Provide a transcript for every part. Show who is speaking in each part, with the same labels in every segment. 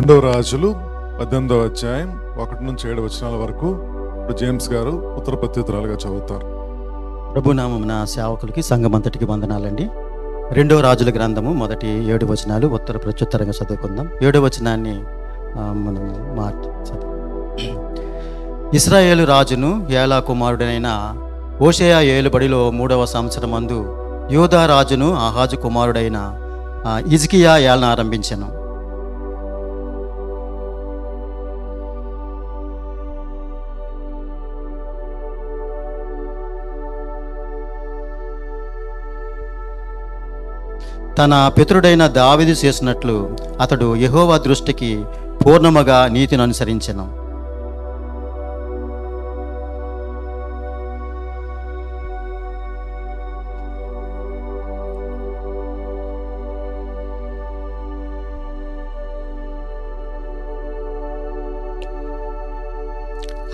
Speaker 1: రెండవ రాజులు 18వ అధ్యాయం 1 నుంచి 7 వచనాల వరకు ఇప్పుడు జేమ్స్ గారు ఉత్తర ప్రత్యుత్తరాలుగా చదువుతారు.
Speaker 2: ప్రభునామమున సేవకులకి సంఘమంతటికి వందనాలండి. రెండవ రాజుల గ్రంథము మొదటి 7 వచనాలు ఉత్తర ప్రత్యుత్తరంగా చదువుకుందాం. 7వ వచనాన్ని మనం ఇశ్రాయేలు రాజును ఏలా కుమారుడైన హోషేయ ఏలుబడిలో 3వ సంవత్సరమందు యూదా రాజును ఆహాజు కుమారుడైన హిజ్కియా ఏలన ఆరంభించెను. తన పితరుడైన దావీదు చేసినట్లు అతడు యెహోవా దృష్టికి పూర్ణముగా నీతిని అనుసరించెను.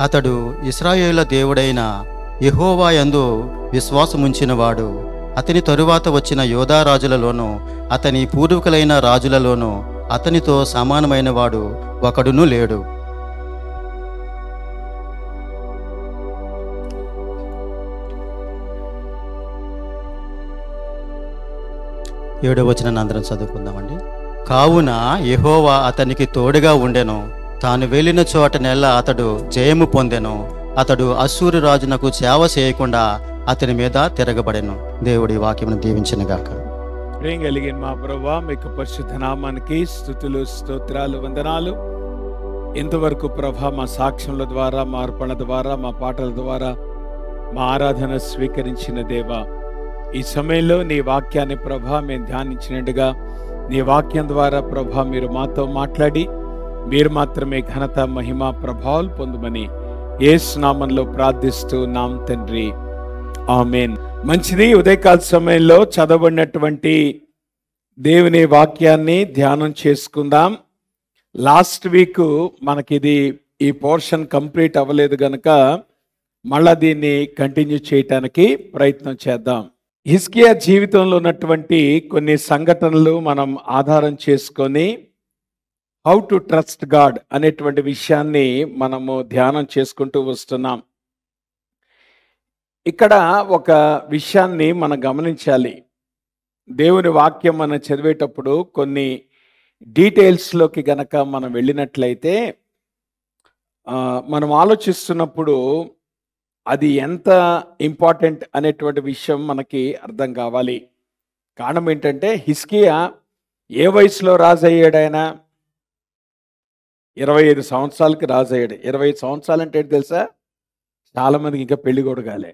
Speaker 2: అతడు ఇశ్రాయేలు దేవుడైన యెహోవా యందు విశ్వాసముంచినవాడు. అతని తరువాత వచ్చిన యోధా రాజులలోనూ అతని పూర్వీకులైన రాజులలోనూ అతనితో సమానమైన వాడు ఒకడును లేడు. ఏడవ వచనాన్ని అందరం చదువుకుందామండి. కావున యెహోవా అతనికి తోడుగా ఉండెను. తాను వెళ్ళిన చోటనెల్లా అతడు జయము పొందెను. అతడు అశ్షూరు రాజునకు సేవ చేయకుండా అతని మీద తిరగబడెను. దేవుడి వాక్యమును దీవించునుగాక.
Speaker 3: ప్రేమ కలిగిన మా ప్రభువా, మీకు పరిశుద్ధ నామానికి స్తుతులు, స్తోత్రాలు, వందనాలు. ఇంతవరకు ప్రభా మా సాక్ష్యముల ద్వారా, మా అర్పణ ద్వారా, మా పాటల ద్వారా మా ఆరాధన స్వీకరించిన దేవా, ఈ సమయంలో నీ వాక్యాన్ని ప్రభా మేము ధ్యానించినట్టుగా నీ వాక్యం ద్వారా ప్రభా మీరు మాతో మాట్లాడి మీరు మాత్రమే ఘనత, మహిమ, ప్రభావాలు పొందుమని యేసు నామంలో ప్రార్థిస్తూ నాం తండ్రి, ఆమేన్. మంచిది. ఉదయకాల సమయంలో చదవబడినటువంటి దేవుని వాక్యాన్ని ధ్యానం చేసుకుందాం. లాస్ట్ వీక్ మనకిది ఈ పోర్షన్ కంప్లీట్ అవ్వలేదు గనక మళ్ళా దీన్ని కంటిన్యూ చేయటానికి ప్రయత్నం చేద్దాం. హిజ్కియా జీవితంలో ఉన్నటువంటి కొన్ని సంఘటనలు మనం ఆధారం చేసుకొని హౌ టు ట్రస్ట్ గాడ్ అనేటువంటి విషయాన్ని మనము ధ్యానం చేసుకుంటూ వస్తున్నాం. ఇక్కడ ఒక విషయాన్ని మనం గమనించాలి. దేవుని వాక్యం మనం చదివేటప్పుడు కొన్ని డీటెయిల్స్లోకి గనక మనం వెళ్ళినట్లయితే మనం ఆలోచిస్తున్నప్పుడు అది ఎంత ఇంపార్టెంట్ అనేటువంటి విషయం మనకి అర్థం కావాలి. కారణం ఏంటంటే హిజ్కియా ఏ వయసులో రాజు అయ్యాడు? ఆయన 25 సంవత్సరాలకి రాజు అయ్యాడు. 25 సంవత్సరాలు అంటే ఏంటి తెలుసా? చాలామందికి ఇంకా పెళ్లి కూడా కాలే,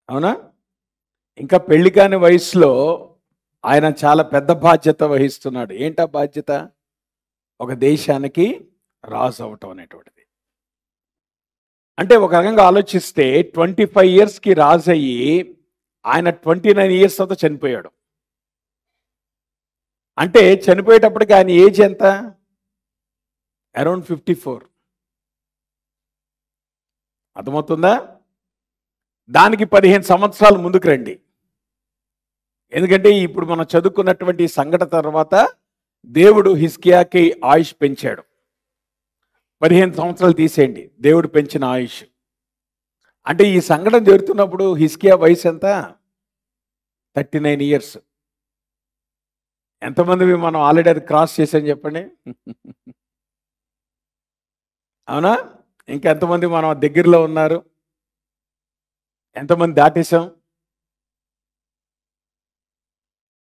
Speaker 3: అవునా? ఇంకా పెళ్లి కాని వయసులో ఆయన చాలా పెద్ద బాధ్యత వహిస్తున్నాడు. ఏంటా బాధ్యత? ఒక దేశానికి రాజు అవటం అనేటువంటిది. అంటే ఒక రకంగా ఆలోచిస్తే 25 ఇయర్స్కి రాజు అయ్యి ఆయన 29 ఇయర్స్ తర్వాత చనిపోయాడు. అంటే చనిపోయేటప్పటికి ఆయన ఏజ్ ఎంత? అరౌండ్ 54. అర్థమవుతుందా? దానికి 15 సంవత్సరాలు ముందుకు రండి. ఎందుకంటే ఇప్పుడు మనం చదువుకున్నటువంటి సంఘటన తర్వాత దేవుడు హిజ్కియాకి ఆయుష్ పెంచాడు. 15 సంవత్సరాలు తీసేయండి, దేవుడు పెంచిన ఆయుష్. అంటే ఈ సంఘటన జరుగుతున్నప్పుడు హిజ్కియా వయసు ఎంత? 39 ఇయర్స్. ఎంతమంది మనం ఆల్రెడీ అది క్రాస్ చేసాం చెప్పండి? అవునా? ఇంకా ఎంతమంది మనం దగ్గరలో ఉన్నారు? ఎంతమంది దాటేశాం?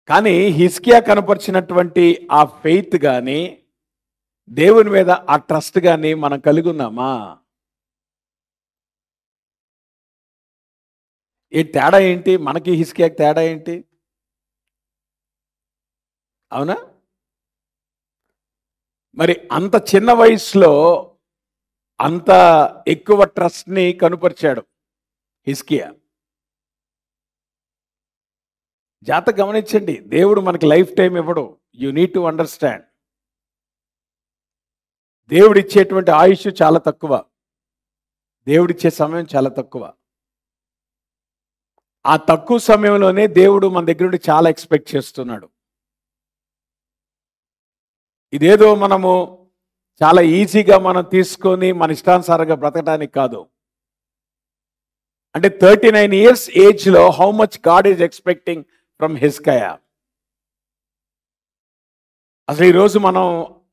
Speaker 3: కానీ హిజ్కియా కనపరిచినటువంటి ఆ ఫెయిత్ కానీ దేవుని మీద ఆ ట్రస్ట్ కానీ మనం కలిగి ఉన్నామా? ఈ తేడా ఏంటి? మనకి హిజ్కియాకి తేడా ఏంటి? అవునా? మరి అంత చిన్న వయసులో అంత ఎక్కువ ట్రస్ట్ని కనుపరిచాడు హిజ్కియా. జాగ్రత్తగా గమనించండి, దేవుడు మనకి లైఫ్ టైం ఇవ్వడు. You need to understand. దేవుడు ఇచ్చేటువంటి ఆయుష్ చాలా తక్కువ, దేవుడిచ్చే సమయం చాలా తక్కువ. ఆ తక్కువ సమయంలోనే దేవుడు మన దగ్గర నుండి చాలా ఎక్స్పెక్ట్ చేస్తున్నాడు. ఇదేదో మనము చాలా ఈజీగా మనం తీసుకొని మన ఇష్టానుసారంగా బ్రతకడానికి కాదు. అంటే 39 years ఏజ్లో how much God is expecting from హిజ్కియా. అసలు ఈరోజు మనం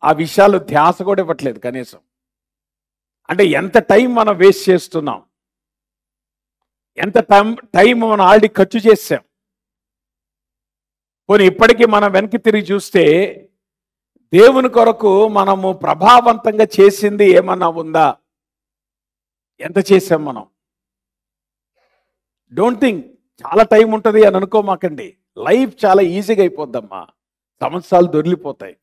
Speaker 3: ఆ విషయాలు ధ్యాస కూడా ఇవ్వట్లేదు కనీసం. అంటే ఎంత టైం మనం వేస్ట్ చేస్తున్నాం, ఎంత టైం మనం ఆల్రెడీ ఖర్చు చేసాం. పోనీ ఇప్పటికీ మనం వెనక్కి తిరిగి చూస్తే దేవుని కొరకు మనము ప్రభావవంతంగా చేసింది ఏమన్నా ఉందా? ఎంత చేసాం మనం? డోంట్ థింక్ చాలా టైం ఉంటుంది అని అనుకోమాకండి. లైఫ్ చాలా ఈజీగా అయిపోద్దమ్మా, సంవత్సరాలు దొరికిపోతాయి.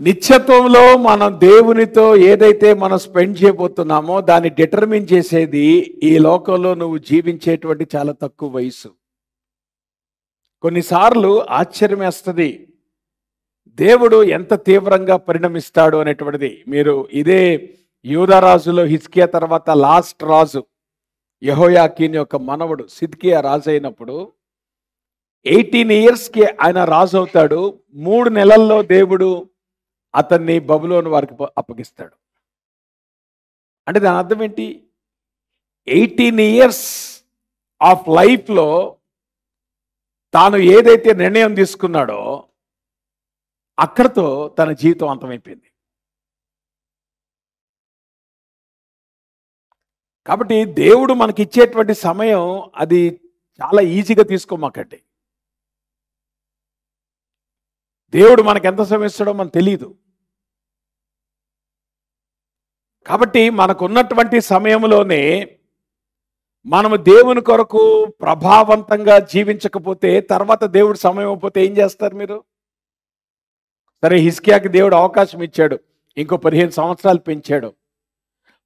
Speaker 3: నిత్యత్వంలో మనం దేవునితో ఏదైతే మనం స్పెండ్ చేయబోతున్నామో దాన్ని డిటర్మిన్ చేసేది ఈ లోకంలో నువ్వు జీవించేటువంటి చాలా తక్కువ వయసు. కొన్నిసార్లు ఆశ్చర్యం వేస్తుంది దేవుడు ఎంత తీవ్రంగా పరిణమిస్తాడు అనేటువంటిది. మీరు ఇదే యూదారాజులో హిజ్కియా తర్వాత లాస్ట్ రాజు యెహోయాకీన్ యొక్క మనవడు సిద్కియా రాజు అయినప్పుడు 18 yearsకి ఆయన రాజు అవుతాడు. 3 నెలల్లో దేవుడు అతన్ని బబులోను వారికి అప్పగిస్తాడు. అంటే దాని అర్థం ఏంటి? 18 years ఆఫ్ లైఫ్లో తాను ఏదైతే నిర్ణయం తీసుకున్నాడో అక్కడితో తన జీవితం అంతమైపోయింది. కాబట్టి దేవుడు మనకి ఇచ్చేటువంటి సమయం అది చాలా ఈజీగా తీసుకోమాకండి. దేవుడు మనకు ఎంత సమయం ఇస్తాడో మనకు తెలియదు. కాబట్టి మనకున్నటువంటి సమయంలోనే మనము దేవుని కొరకు ప్రభావవంతంగా జీవించకపోతే తర్వాత దేవుడు సమయం అయిపోతే ఏం చేస్తారు మీరు? సరే, హిజ్కియాకి దేవుడు అవకాశం ఇచ్చాడు, ఇంకో 15 సంవత్సరాలు పెంచాడు.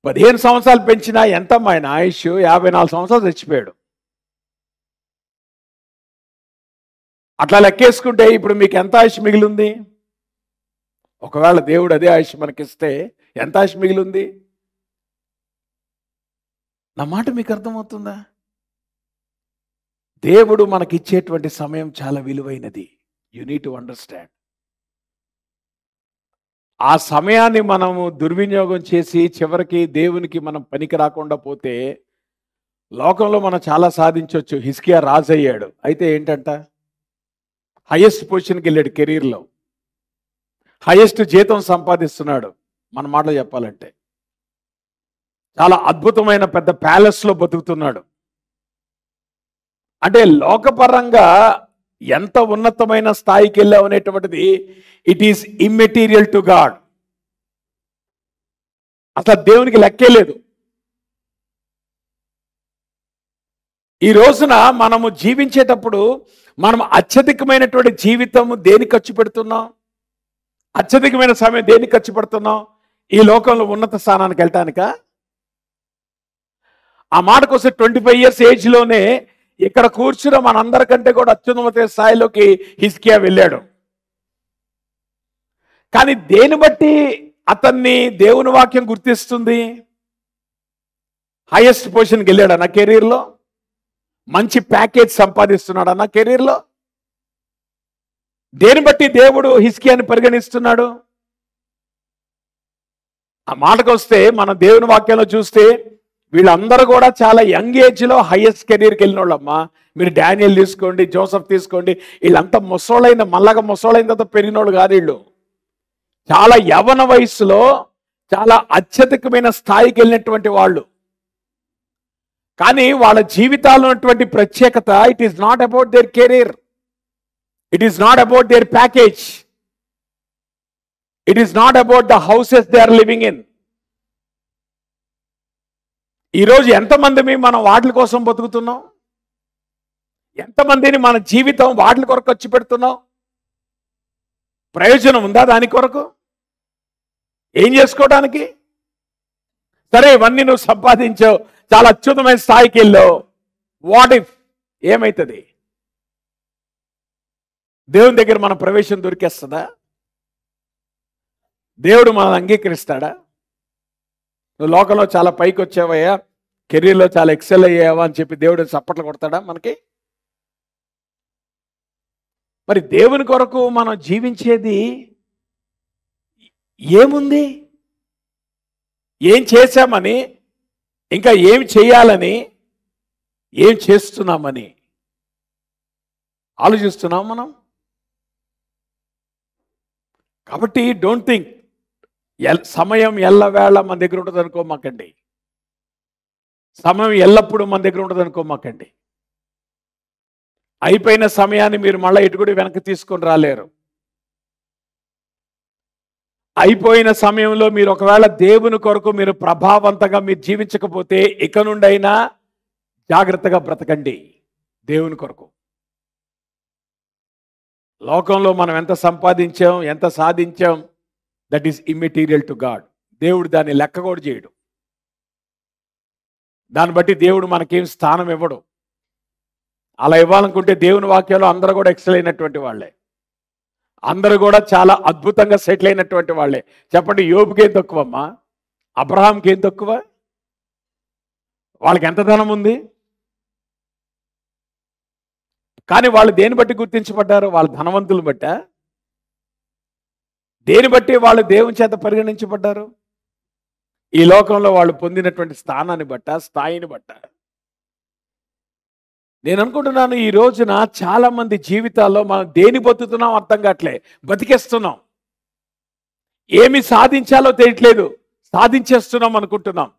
Speaker 3: 15 సంవత్సరాలు పెంచినా ఎంతమ్మా ఆయన ఆయుష్? 54 సంవత్సరాలు చచ్చిపోయాడు. అట్లా లెక్కేసుకుంటే ఇప్పుడు మీకు ఎంత ఆయుష్ మిగిలింది? ఒకవేళ దేవుడు అదే ఆయుష్ మనకిస్తే ఎంత ఆయుష్ మిగిలింది? నా మాట మీకు అర్థమవుతుందా? దేవుడు మనకిచ్చేటువంటి సమయం చాలా విలువైనది. You need to understand. ఆ సమయాన్ని మనము దుర్వినియోగం చేసి చివరికి దేవునికి మనం పనికి రాకుండా పోతే లోకంలో మనం చాలా సాధించవచ్చు. హిజ్కియా రాజు అయ్యాడు, అయితే ఏంటంట హైయెస్ట్ పొజిషన్కి వెళ్ళాడు, కెరీర్లో హైయెస్ట్ జీతం సంపాదిస్తున్నాడు. మన మాటలో చెప్పాలంటే చాలా అద్భుతమైన పెద్ద ప్యాలెస్లో బతుకుతున్నాడు. అంటే లోకపరంగా ఎంత ఉన్నతమైన స్థాయికి వెళ్ళావు అనేటువంటిది it is immaterial to God. అసలు దేవునికి లెక్కే లేదు. ఈ రోజున మనము జీవించేటప్పుడు మనం అత్యధికమైనటువంటి జీవితం దేనికి ఖర్చు పెడుతున్నాం? అత్యధికమైన సమయం దేనికి ఖర్చు పెడుతున్నాం? ఈ లోకంలో ఉన్నత స్థానానికి వెళ్ళటానిక? ఆ మాటకు వస్తే 25 years ఏజ్లోనే ఇక్కడ కూర్చున్న మనందరికంటే కూడా అత్యున్నత స్థాయిలోకి హిజ్కియా వెళ్ళాడు. కానీ దేని బట్టి అతన్ని దేవుని వాక్యం గుర్తిస్తుంది? హైయెస్ట్ పొజిషన్కి వెళ్ళాడన్న కెరీర్లో, మంచి ప్యాకేజ్ సంపాదిస్తున్నాడన్న కెరీర్లో. దేని బట్టి దేవుడు హిజ్కియాని పరిగణిస్తున్నాడు? ఆ మాటకు వస్తే మన దేవుని వాక్యంలో చూస్తే వీళ్ళందరూ కూడా చాలా యంగ్ ఏజ్లో హైయెస్ట్ కెరీర్కి వెళ్ళిన వాళ్ళమ్మా. మీరు డానియల్ తీసుకోండి, జోసెఫ్ తీసుకోండి, వీళ్ళంతా ముసోళ్ళైన మల్లగా ముసోళ్ళైన తర్వాత పెరిగిన వాళ్ళు కాదు. వీళ్ళు చాలా యవన వయసులో చాలా అత్యధికమైన స్థాయికి వెళ్ళినటువంటి వాళ్ళు. కానీ వాళ్ళ జీవితాల్లో ఉన్నటువంటి ప్రత్యేకత it is not about their career, it is not about their package, it is not about the houses they are living in. ఈరోజు ఎంతమంది మనం వాటి కోసం బతుకుతున్నాం? ఎంతమందిని మన జీవితం వాటి కొరకు ఖర్చు పెడుతున్నాం? ప్రయోజనం ఉందా దాని కొరకు? ఏం చేసుకోవడానికి? సరే, ఇవన్నీ నువ్వు సంపాదించావు, చాలా అత్యుత్తమైన స్థాయికి వెళ్ళావు. వాట్ ఇఫ్ ఏమవుతుంది? దేవుని దగ్గర మన ప్రవేశం దొరికేస్తుందా? దేవుడు మనల్ని అంగీకరిస్తాడా? నువ్వు లోకంలో చాలా పైకి వచ్చావయ్యా, కెరీర్లో చాలా ఎక్సెల్ అయ్యావా అని చెప్పి దేవుడు చప్పట్లు కొడతాడా మనకి? మరి దేవుని కొరకు మనం జీవించేది ఏముంది? ఏం చేశామని, ఇంకా ఏం చేయాలని, ఏం చేస్తున్నామని ఆలోచిస్తున్నాం మనం. కాబట్టి డోంట్ థింక్ సమయం ఎల్లవేళ మన దగ్గర ఉంటుంది అనుకోమాకండి. సమయం ఎల్లప్పుడూ మన దగ్గర ఉంటుంది అనుకోమాకండి. అయిపోయిన సమయాన్ని మీరు మళ్ళీ ఇటు కూడా వెనక్కి తీసుకొని రాలేరు. అయిపోయిన సమయంలో మీరు ఒకవేళ దేవుని కొరకు మీరు ప్రభావవంతంగా మీరు జీవించకపోతే ఇక నుండైనా జాగ్రత్తగా బ్రతకండి దేవుని కొరకు. లోకంలో మనం ఎంత సంపాదించాం, ఎంత సాధించాం, that is immaterial to God. దేవుడు దాన్ని లెక్క కూడా చేయడు. దాన్ని బట్టి దేవుడు మనకేం స్థానం ఇవ్వడు. అలా ఇవ్వాలనుకుంటే దేవుని వాక్యంలో అందరూ కూడా ఎక్సెల్ అయినటువంటి వాళ్ళే, అందరూ కూడా చాలా అద్భుతంగా సెటిల్ అయినటువంటి వాళ్ళే. చెప్పండి, యోబుకి ఏం తక్కువమ్మా? అబ్రహాంకి ఏం తక్కువ? వాళ్ళకి ఎంత ధనం ఉంది? కానీ వాళ్ళు దేని బట్టి గుర్తించబడ్డారు? వాళ్ళ ధనవంతులు బట్ట? దేని బట్టి వాళ్ళు దేవుని చేత పరిగణించబడ్డారు? ఈ లోకంలో వాళ్ళు పొందినటువంటి స్థానాన్ని బట్ట, స్థాయిని బట్ట. నేను అనుకుంటున్నాను ఈ రోజున చాలా మంది జీవితాల్లో మనం దేని బతుకుతున్నాం అర్థం కావట్లే, బతికేస్తున్నాం. ఏమి సాధించాలో తెలియట్లేదు, సాధించేస్తున్నాం అనుకుంటున్నాం.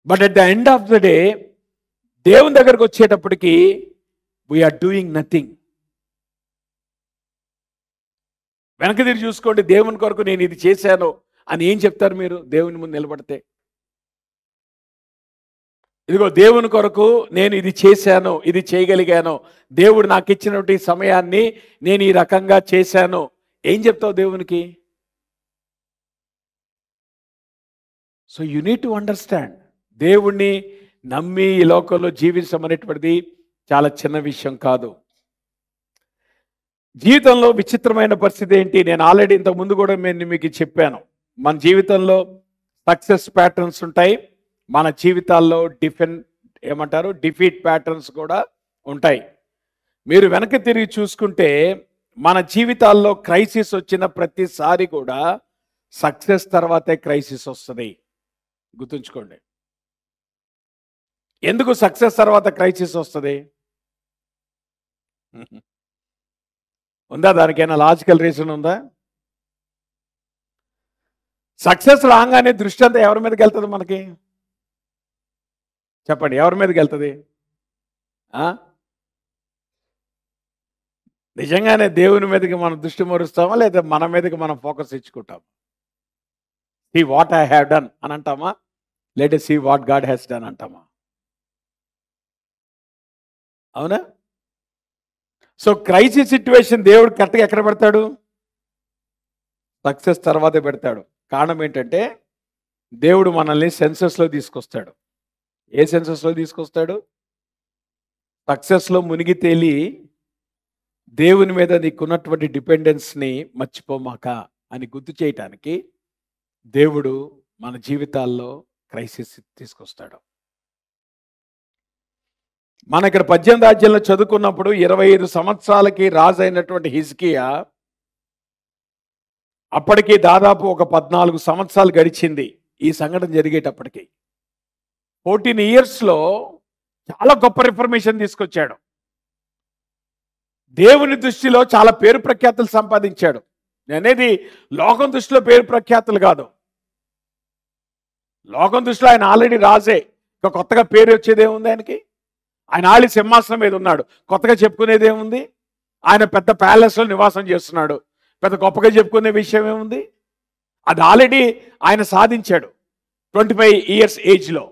Speaker 3: But at the end of the day దేవుని దగ్గరకు వచ్చేటప్పటికి వీఆర్ డూయింగ్ నథింగ్. వెనక తిరిగి చూసుకోండి, దేవుని కొరకు నేను ఇది చేశాను అని ఏం చెప్తారు మీరు దేవుని ముందు నిలబడితే? ఇదిగో దేవుని కొరకు నేను ఇది చేశాను, ఇది చేయగలిగాను, దేవుడు నాకు ఇచ్చినటువంటి సమయాన్ని నేను ఈ రకంగా చేశాను, ఏం చెప్తావు దేవునికి? So you need to understand, దేవుణ్ణి నమ్మి ఈ లోకంలో జీవించడం అనేటువంటిది చాలా చిన్న విషయం కాదు. జీవితంలో విచిత్రమైన పరిస్థితి ఏంటి? నేను ఆల్రెడీ ఇంతకు ముందు కూడా నేను మీకు చెప్పాను. మన జీవితంలో సక్సెస్ ప్యాటర్న్స్ ఉంటాయి, మన జీవితాల్లో డిఫీట్ ప్యాటర్న్స్ కూడా ఉంటాయి. మీరు వెనక్కి తిరిగి చూసుకుంటే మన జీవితాల్లో క్రైసిస్ వచ్చిన ప్రతిసారి కూడా సక్సెస్ తర్వాతే క్రైసిస్ వస్తుంది. గుర్తుంచుకోండి. ఎందుకు సక్సెస్ తర్వాత క్రైసిస్ వస్తుంది? ఉందా? దానికైనా లాజికల్ రీజన్ ఉందా? సక్సెస్ రాగానే దృష్టి అంతా ఎవరి మీదకి వెళ్తుంది మనకి? చెప్పండి, ఎవరి మీదకి వెళ్తుంది? నిజంగానే దేవుని మీదకి మనం దృష్టి మరుస్తామా, లేదా మన మీదకి మనం ఫోకస్ ఇచ్చుకుంటాం? See what I have done అని అంటామా, లేదా see what God has done అంటామా? అవునా? సో క్రైసిస్ సిచ్యువేషన్ దేవుడు కరెక్ట్గా ఎక్కడ పెడతాడు? సక్సెస్ తర్వాతే పెడతాడు. కారణం ఏంటంటే దేవుడు మనల్ని సెన్సెస్లో తీసుకొస్తాడు. ఏ సెన్సెస్లో తీసుకొస్తాడు? సక్సెస్లో మునిగి తేలి దేవుని మీద నీకున్నటువంటి డిపెండెన్స్ని మర్చిపోమాక అని గుర్తు చేయటానికి దేవుడు మన జీవితాల్లో క్రైసిస్ తీసుకొస్తాడు. మన ఇక్కడ 18వ అధ్యాయంలో చదువుకున్నప్పుడు 25 సంవత్సరాలకి రాజు అయినటువంటి హిజ్కియా, అప్పటికి దాదాపు ఒక 14 సంవత్సరాలు గడిచింది ఈ సంఘటన జరిగేటప్పటికి. 14 ఇయర్స్లో చాలా గొప్ప రిఫర్మేషన్ తీసుకొచ్చాడు. దేవుని దృష్టిలో చాలా పేరు ప్రఖ్యాతులు సంపాదించాడు. నేనేది లోకం దృష్టిలో పేరు ప్రఖ్యాతులు కాదు. లోకం దృష్టిలో ఆయన ఆల్రెడీ రాజే, ఇంకా కొత్తగా పేరు వచ్చేదేముంది ఆయనకి? ఆయన ఆలి సింహాసనం మీద ఉన్నాడు, కొత్తగా చెప్పుకునేది ఏముంది? ఆయన పెద్ద ప్యాలెస్లో నివాసం చేస్తున్నాడు, పెద్ద గొప్పగా చెప్పుకునే విషయం ఏముంది? అది ఆల్రెడీ ఆయన సాధించాడు 25 ఇయర్స్ ఏజ్లో.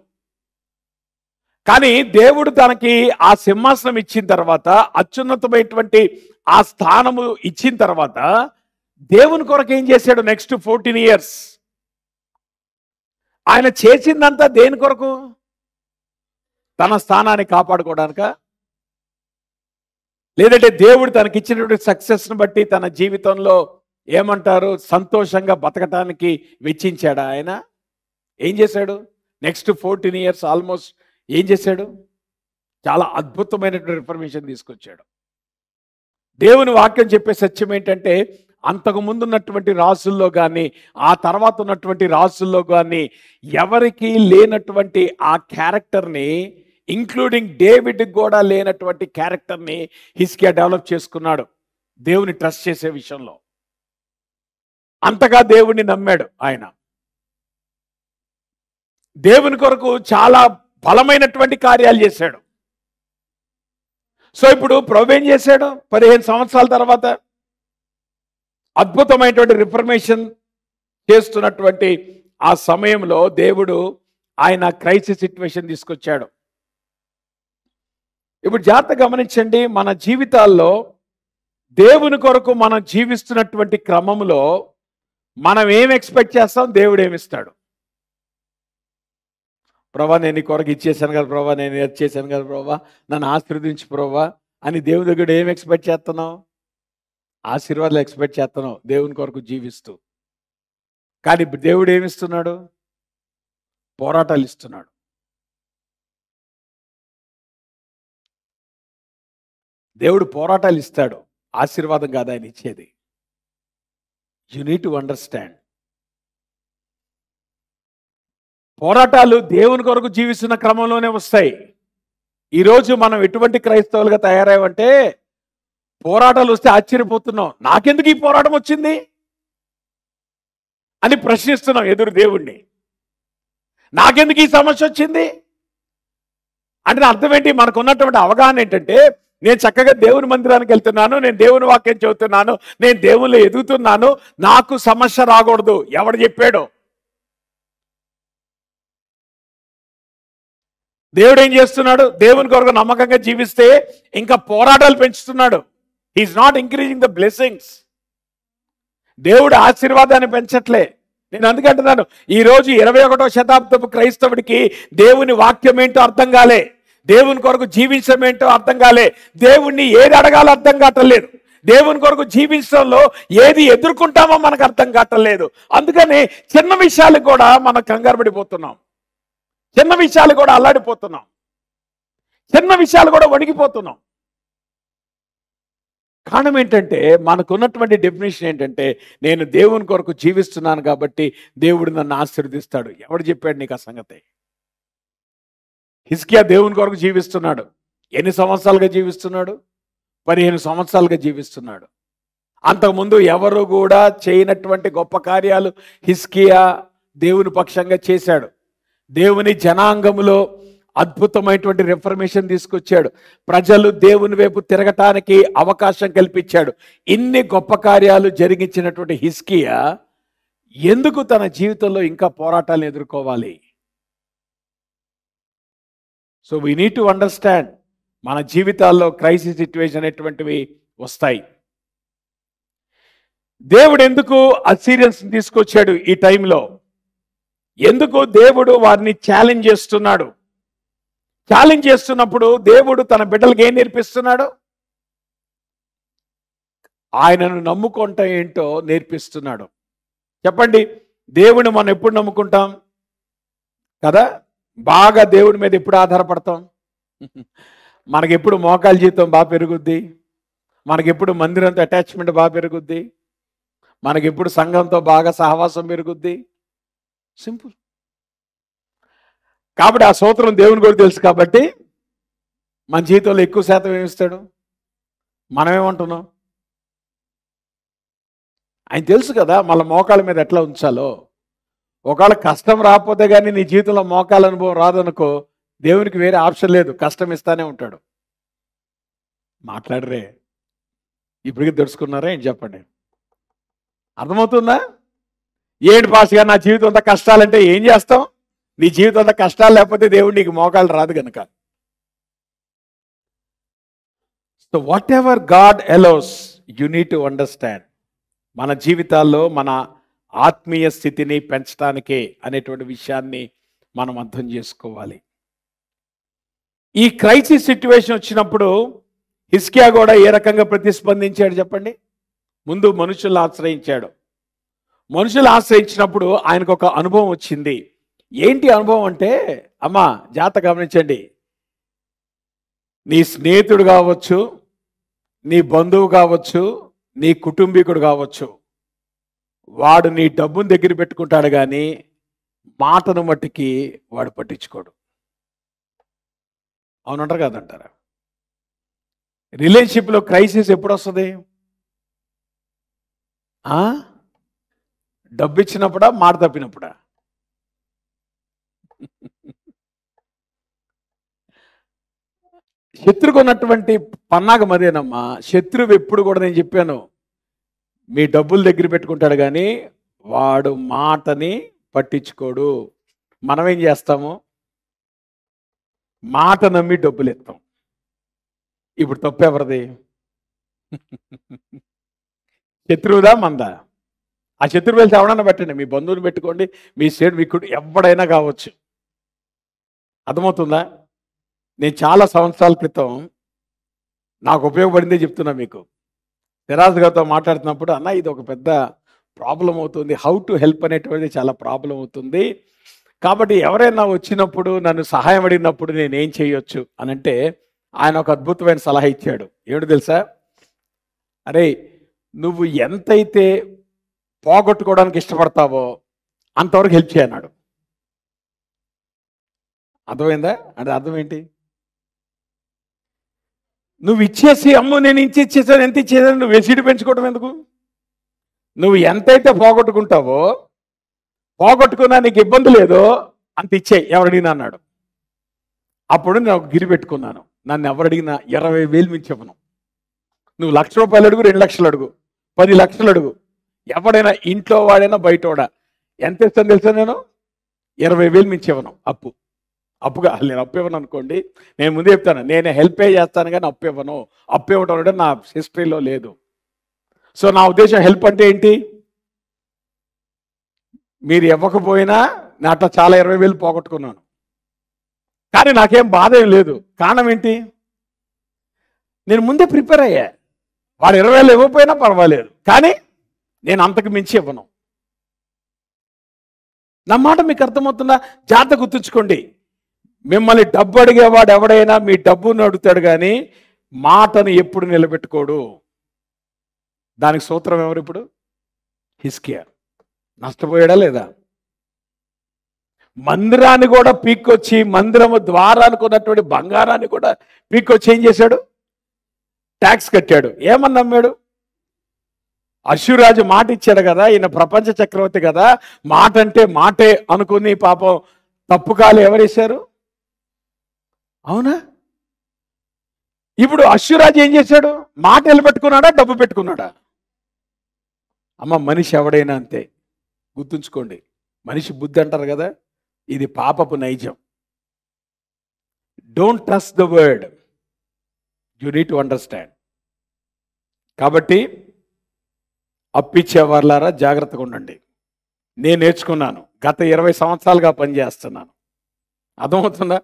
Speaker 3: కానీ దేవుడు తనకి ఆ సింహాసనం ఇచ్చిన తర్వాత, అత్యున్నతమైనటువంటి ఆ స్థానము ఇచ్చిన తర్వాత దేవుని కొరకు ఏం చేశాడు? నెక్స్ట్ 14 ఇయర్స్ ఆయన చేసిందంతా దేని కొరకు? తన స్థానాన్ని కాపాడుకోవడానిక? లేదంటే దేవుడు తనకిచ్చినటువంటి సక్సెస్ను బట్టి తన జీవితంలో ఏమంటారు సంతోషంగా బతకటానికి వెచ్చించాడా ఆయన? ఏం చేశాడు? నెక్స్ట్ 14 ఇయర్స్ ఆల్మోస్ట్ ఏం చేశాడు? చాలా అద్భుతమైనటువంటి రిఫర్మేషన్ తీసుకొచ్చాడు. దేవుని వాక్యం చెప్పే సత్యం ఏంటంటే, అంతకుముందు ఉన్నటువంటి రాజుల్లో కానీ ఆ తర్వాత ఉన్నటువంటి రాజుల్లో కానీ ఎవరికి లేనటువంటి ఆ క్యారెక్టర్ని, ఇంక్లూడింగ్ డేవిడ్కి కూడా లేనటువంటి క్యారెక్టర్ని హిజ్కియా డెవలప్ చేసుకున్నాడు దేవుని ట్రస్ట్ చేసే విషయంలో. అంతగా దేవుణ్ణి నమ్మాడు ఆయన. దేవుని కొరకు చాలా బలమైనటువంటి కార్యాలు చేశాడు. సో ఇప్పుడు ప్రభు ఏం చేశాడు? 15 సంవత్సరాల తర్వాత అద్భుతమైనటువంటి రిఫర్మేషన్ చేస్తున్నటువంటి ఆ సమయంలో దేవుడు ఆయన క్రైసిస్ సిచ్యువేషన్ తీసుకొచ్చాడు. ఇప్పుడు జాగ్రత్తగా గమనించండి, మన జీవితాల్లో దేవుని కొరకు మనం జీవిస్తున్నటువంటి క్రమంలో మనం ఏం ఎక్స్పెక్ట్ చేస్తాం, దేవుడు ఏమిస్తాడు? ప్రభా నేను నీ కొరకు ఇచ్చేసాను కదా ప్రభా, నేను ఇది చేశాను కదా ప్రభా, నన్ను ఆశీర్వదించు ప్రభా అని దేవుని దగ్గర ఏం ఎక్స్పెక్ట్ చేస్తున్నావు? ఆశీర్వాదాలు ఎక్స్పెక్ట్ చేస్తున్నావు దేవుని కొరకు జీవిస్తూ. కానీ దేవుడు ఏమిస్తున్నాడు? పోరాటాలు ఇస్తున్నాడు. దేవుడు పోరాటాలు ఇస్తాడు, ఆశీర్వాదం కాదు ఆయన ఇచ్చేది. You need to understand. పోరాటాలు దేవుని కొరకు జీవిస్తున్న క్రమంలోనే వస్తాయి. ఈరోజు మనం ఎటువంటి క్రైస్తవులుగా తయారయ్యామంటే, పోరాటాలు వస్తే ఆశ్చర్యపోతున్నాం, నాకెందుకు ఈ పోరాటం వచ్చింది అని ప్రశ్నిస్తున్నాం ఎదురు దేవుణ్ణి. నాకెందుకు ఈ సమస్య వచ్చింది అంటే అర్థం ఏంటి? మనకు ఉన్నటువంటి అవగాహన ఏంటంటే, నేను చక్కగా దేవుని మందిరానికి వెళ్తున్నాను, నేను దేవుని వాక్యం చదువుతున్నాను, నేను దేవుళ్ళు ఎదుగుతున్నాను, నాకు సమస్య రాకూడదు. ఎవడు చెప్పాడు? దేవుడు ఏం చేస్తున్నాడు? దేవుని కొరకు నమ్మకంగా జీవిస్తే ఇంకా పోరాటాలు పెంచుతున్నాడు. He is not increasing the blessings. దేవుడు ఆశీర్వాదాన్ని పెంచట్లే. నేను అందుకంటున్నాను, ఈరోజు 21వ శతాబ్దపు క్రైస్తవుడికి దేవుని వాక్యం ఏంటో అర్థం కాలే, దేవుని కొరకు జీవించడం ఏంటో అర్థం కాలే, దేవుణ్ణి ఏది అడగాలో అర్థం కావట్లేదు, దేవుని కొరకు జీవించడంలో ఏది ఎదుర్కొంటామో మనకు అర్థం కావట్లేదు. అందుకని చిన్న విషయాలు కూడా మనం కంగారు పడిపోతున్నాం, చిన్న విషయాలు కూడా అల్లాడిపోతున్నాం, చిన్న విషయాలు కూడా వణికిపోతున్నాం. కారణం ఏంటంటే, మనకున్నటువంటి డెఫినేషన్ ఏంటంటే, నేను దేవుని కొరకు జీవిస్తున్నాను కాబట్టి దేవుడు నన్ను ఆశీర్వదిస్తాడు. ఎవడు చెప్పాడు నీకు ఆ సంగతి? హిజ్కియా దేవుని కొరకు జీవిస్తున్నాడు. ఎన్ని సంవత్సరాలుగా జీవిస్తున్నాడు? 15 సంవత్సరాలుగా జీవిస్తున్నాడు. అంతకుముందు ఎవరు కూడా చేయనటువంటి గొప్ప కార్యాలు హిజ్కియా దేవుని పక్షంగా చేశాడు. దేవుని జనాంగములో అద్భుతమైనటువంటి రిఫర్మేషన్ తీసుకొచ్చాడు. ప్రజలు దేవుని వైపు తిరగటానికి అవకాశం కల్పించాడు. ఇన్ని గొప్ప కార్యాలు జరిగించినటువంటి హిజ్కియా ఎందుకు తన జీవితంలో ఇంకా పోరాటాలను ఎదుర్కోవాలి? So we need to understand, మన జీవితాల్లో క్రైసిస్ సిచ్యువేషన్ అనేటువంటివి వస్తాయి. దేవుడు ఎందుకు అసీరియన్స్ తీసుకొచ్చాడు ఈ టైంలో? ఎందుకు దేవుడు వారిని ఛాలెంజ్ చేస్తున్నాడు? ఛాలెంజ్ చేస్తున్నప్పుడు దేవుడు తన బిడ్డలకు ఏం నేర్పిస్తున్నాడు? ఆయనను నమ్ముకుంటాం ఏంటో నేర్పిస్తున్నాడు. చెప్పండి, దేవుని మనం ఎప్పుడు నమ్ముకుంటాం కదా? బాగా దేవుడి మీద ఎప్పుడు ఆధారపడతాం? మనకెప్పుడు మోకాలు జీతం బాగా పెరుగుద్ది, మనకెప్పుడు మందిరంతో అటాచ్మెంట్ బాగా పెరుగుద్ది, మనకెప్పుడు సంఘంతో బాగా సహవాసం పెరుగుద్ది. సింపుల్. కాబట్టి ఆ సూత్రం దేవుని కూడా తెలుసు కాబట్టి మన జీవితంలో ఎక్కువ శాతం ఏమిస్తాడు? మనమేమంటున్నాం? ఆయన తెలుసు కదా మళ్ళీ మోకాళ్ళ మీద ఎట్లా ఉంచాలో. ఒకవేళ కష్టం రాకపోతే కానీ నీ జీవితంలో మోకాళ్ళ అనుభవం రాదనుకో, దేవునికి వేరే ఆప్షన్ లేదు, కష్టం ఇస్తానే ఉంటాడు. మాట్లాడరే, ఇప్పటికీ తెలుసుకున్నారా ఏంటి చెప్పండి? అర్థమవుతుందా? ఏంటి పాస్ గారు నా జీవితం అంతా కష్టాలంటే ఏం చేస్తాం? నీ జీవితం అంతా కష్టాలు లేకపోతే దేవుడు నీకు మోకాళ్ళు రాదు కనుక. So what ever God allows you need to understand. మన జీవితాల్లో మన ఆత్మీయ స్థితిని పెంచడానికే అనేటువంటి విషయాన్ని మనం అర్థం చేసుకోవాలి. ఈ క్రైసిస్ సిచ్యువేషన్ వచ్చినప్పుడు హిజ్కియా కూడా ఏ రకంగా ప్రతిస్పందించాడు చెప్పండి? ముందు మనుషులను ఆశ్రయించాడు. మనుషులు ఆశ్రయించినప్పుడు ఆయనకు ఒక అనుభవం వచ్చింది. ఏంటి అనుభవం అంటే, అమ్మా జాగ్రత్త గమనించండి, నీ స్నేహితుడు కావచ్చు, నీ బంధువు కావచ్చు, నీ కుటుంబీకుడు కావచ్చు, వాడు నీ డబ్బును దగ్గర పెట్టుకుంటాడు కానీ మాటను మట్టికి వాడు పట్టించుకోడు. అవునంటారు కదంటారా? రిలేషన్షిప్లో క్రైసిస్ ఎప్పుడు వస్తుంది? డబ్బు ఇచ్చినప్పుడా, మాట తప్పినప్పుడా? శత్రువుకు ఉన్నటువంటి పన్నాగం అదేనమ్మా. శత్రువు ఎప్పుడు కూడా, నేను చెప్పాను, మీ డబ్బులు దగ్గర పెట్టుకుంటాడు కానీ వాడు మాటని పట్టించుకోడు. మనం ఏం చేస్తాము? మాట నమ్మి డబ్బులు ఇస్తాం. ఇప్పుడు తప్పు ఎవరిది? శత్రువుదా మందా? ఆ శత్రువు వెళ్తే ఎవడన్నా పెట్టండి, మీ బంధువుని పెట్టుకోండి, మీ సేడు మీకు ఎవడైనా కావచ్చు. అర్థమవుతుందా? నేను చాలా సంవత్సరాల క్రితం నాకు ఉపయోగపడిందే చెప్తున్నా మీకు. సిరాజ్ గారితో మాట్లాడుతున్నప్పుడు, అన్న ఇది ఒక పెద్ద ప్రాబ్లం అవుతుంది, హౌ టు హెల్ప్ అనేటువంటిది చాలా ప్రాబ్లం అవుతుంది, కాబట్టి ఎవరైనా వచ్చినప్పుడు నన్ను సహాయం అడిగినప్పుడు నేనేం చేయొచ్చు అని అంటే, ఆయన ఒక అద్భుతమైన సలహా ఇచ్చాడు. ఏమిటి తెలుసా? అరే, నువ్వు ఎంతైతే పోగొట్టుకోవడానికి ఇష్టపడతావో అంతవరకు హెల్ప్ చేయన్నాడు. అర్థమైందా? అంటే అర్థం ఏంటి? నువ్వు ఇచ్చేసి, అమ్మో నేను ఇచ్చేసాను, ఎంత ఇచ్చేసాను, నువ్వు వెసిడి పెంచుకోవడం ఎందుకు? నువ్వు ఎంతైతే పోగొట్టుకుంటావో, పోగొట్టుకున్నా నీకు ఇబ్బంది లేదో అంత ఇచ్చేయి ఎవరడిగినా అన్నాడు. అప్పుడు నేను ఒక గిరి పెట్టుకున్నాను, నన్ను ఎవరడిగినా 20,000 మించి ఇవ్వను. నువ్వు ₹1,00,000 అడుగు, 2 లక్షలు అడుగు, 10 లక్షలు అడుగు, ఎవడైనా ఇంట్లో వాడైనా బయటోడా ఎంత ఇస్తాను తెలుసా? నేను 20,000 మించి ఇవ్వను. అప్పుగా నేను అప్పు ఇవ్వను అనుకోండి. నేను ముందే చెప్తాను, నేను హెల్పే చేస్తాను కానీ అప్పు ఇవ్వను. అప్పు ఇవ్వడం అంటే నా హిస్టరీలో లేదు. సో నా ఉద్దేశం హెల్ప్ అంటే ఏంటి? మీరు ఇవ్వకపోయినా నా అట్లా చాలా 20,000 పోగొట్టుకున్నాను, కానీ నాకేం బాధ ఏం లేదు. కారణం ఏంటి? నేను ముందే ప్రిపేర్ అయ్యా. వాడు 20,000 ఇవ్వకపోయినా పర్వాలేదు, కానీ నేను అంతకు మించి ఇవ్వను. నా మాట మీకు అర్థమవుతుందా? జాగ్రత్త గుర్తుంచుకోండి, మిమ్మల్ని డబ్బు అడిగేవాడు ఎవడైనా మీ డబ్బును అడుగుతాడు కానీ మాటను ఎప్పుడు నిలబెట్టుకోడు. దానికి సూత్రం ఎవరు? ఇప్పుడు హిజ్కియా నష్టపోయాడా లేదా? మందిరాన్ని కూడా పీక్కొచ్చి, మందిరము ద్వారానికి ఉన్నటువంటి బంగారాన్ని కూడా పీక్కొచ్చి ఏం చేశాడు? ట్యాక్స్ కట్టాడు. ఏమని నమ్మాడు? అష్షూరాజు మాట ఇచ్చాడు కదా, ఈయన ప్రపంచ చక్రవర్తి కదా, మాట అంటే మాటే అనుకుని పాపం తప్పు కాలు ఎవరేశారు? అవునా? ఇప్పుడు అష్షూరాజు ఏం చేశాడు? మాట నిలబెట్టుకున్నాడా, డబ్బు పెట్టుకున్నాడా? అమ్మ, మనిషి ఎవడైనా అంతే, గుర్తుంచుకోండి. మనిషి బుద్ధి అంటారు కదా, ఇది పాపపు నైజం. Don't trust the word, you need to understand. కాబట్టి అప్పిచ్చే వాళ్ళారా జాగ్రత్తగా ఉండండి. నేను నేర్చుకున్నాను, గత 20 సంవత్సరాలుగా పనిచేస్తున్నాను. అర్థమవుతుందా?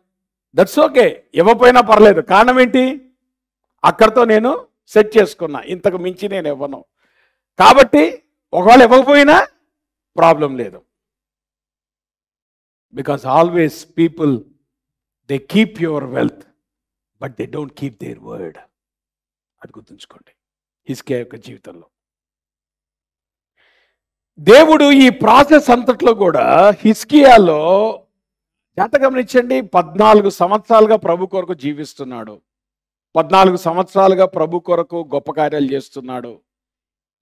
Speaker 3: దట్స్ ఓకే, ఇవ్వపోయినా పర్లేదు. కారణం ఏంటి? అక్కడితో నేను సెట్ చేసుకున్నా, ఇంతకు మించి నేను ఇవ్వను. కాబట్టి ఒకవేళ ఇవ్వకపోయినా ప్రాబ్లం లేదు. Because always people they keep your wealth but they don't keep there word. అది గుర్తుంచుకోండి హిజ్కియా యొక్క జీవితంలో. దేవుడు ఈ ప్రాసెస్ అంతట్లో కూడా హిజ్కియాలో జాగ్రత్త గమనించండి, 14 సంవత్సరాలుగా ప్రభు కొరకు జీవిస్తున్నాడు. 14 సంవత్సరాలుగా ప్రభు కొరకు గొప్ప కార్యాలు చేస్తున్నాడు.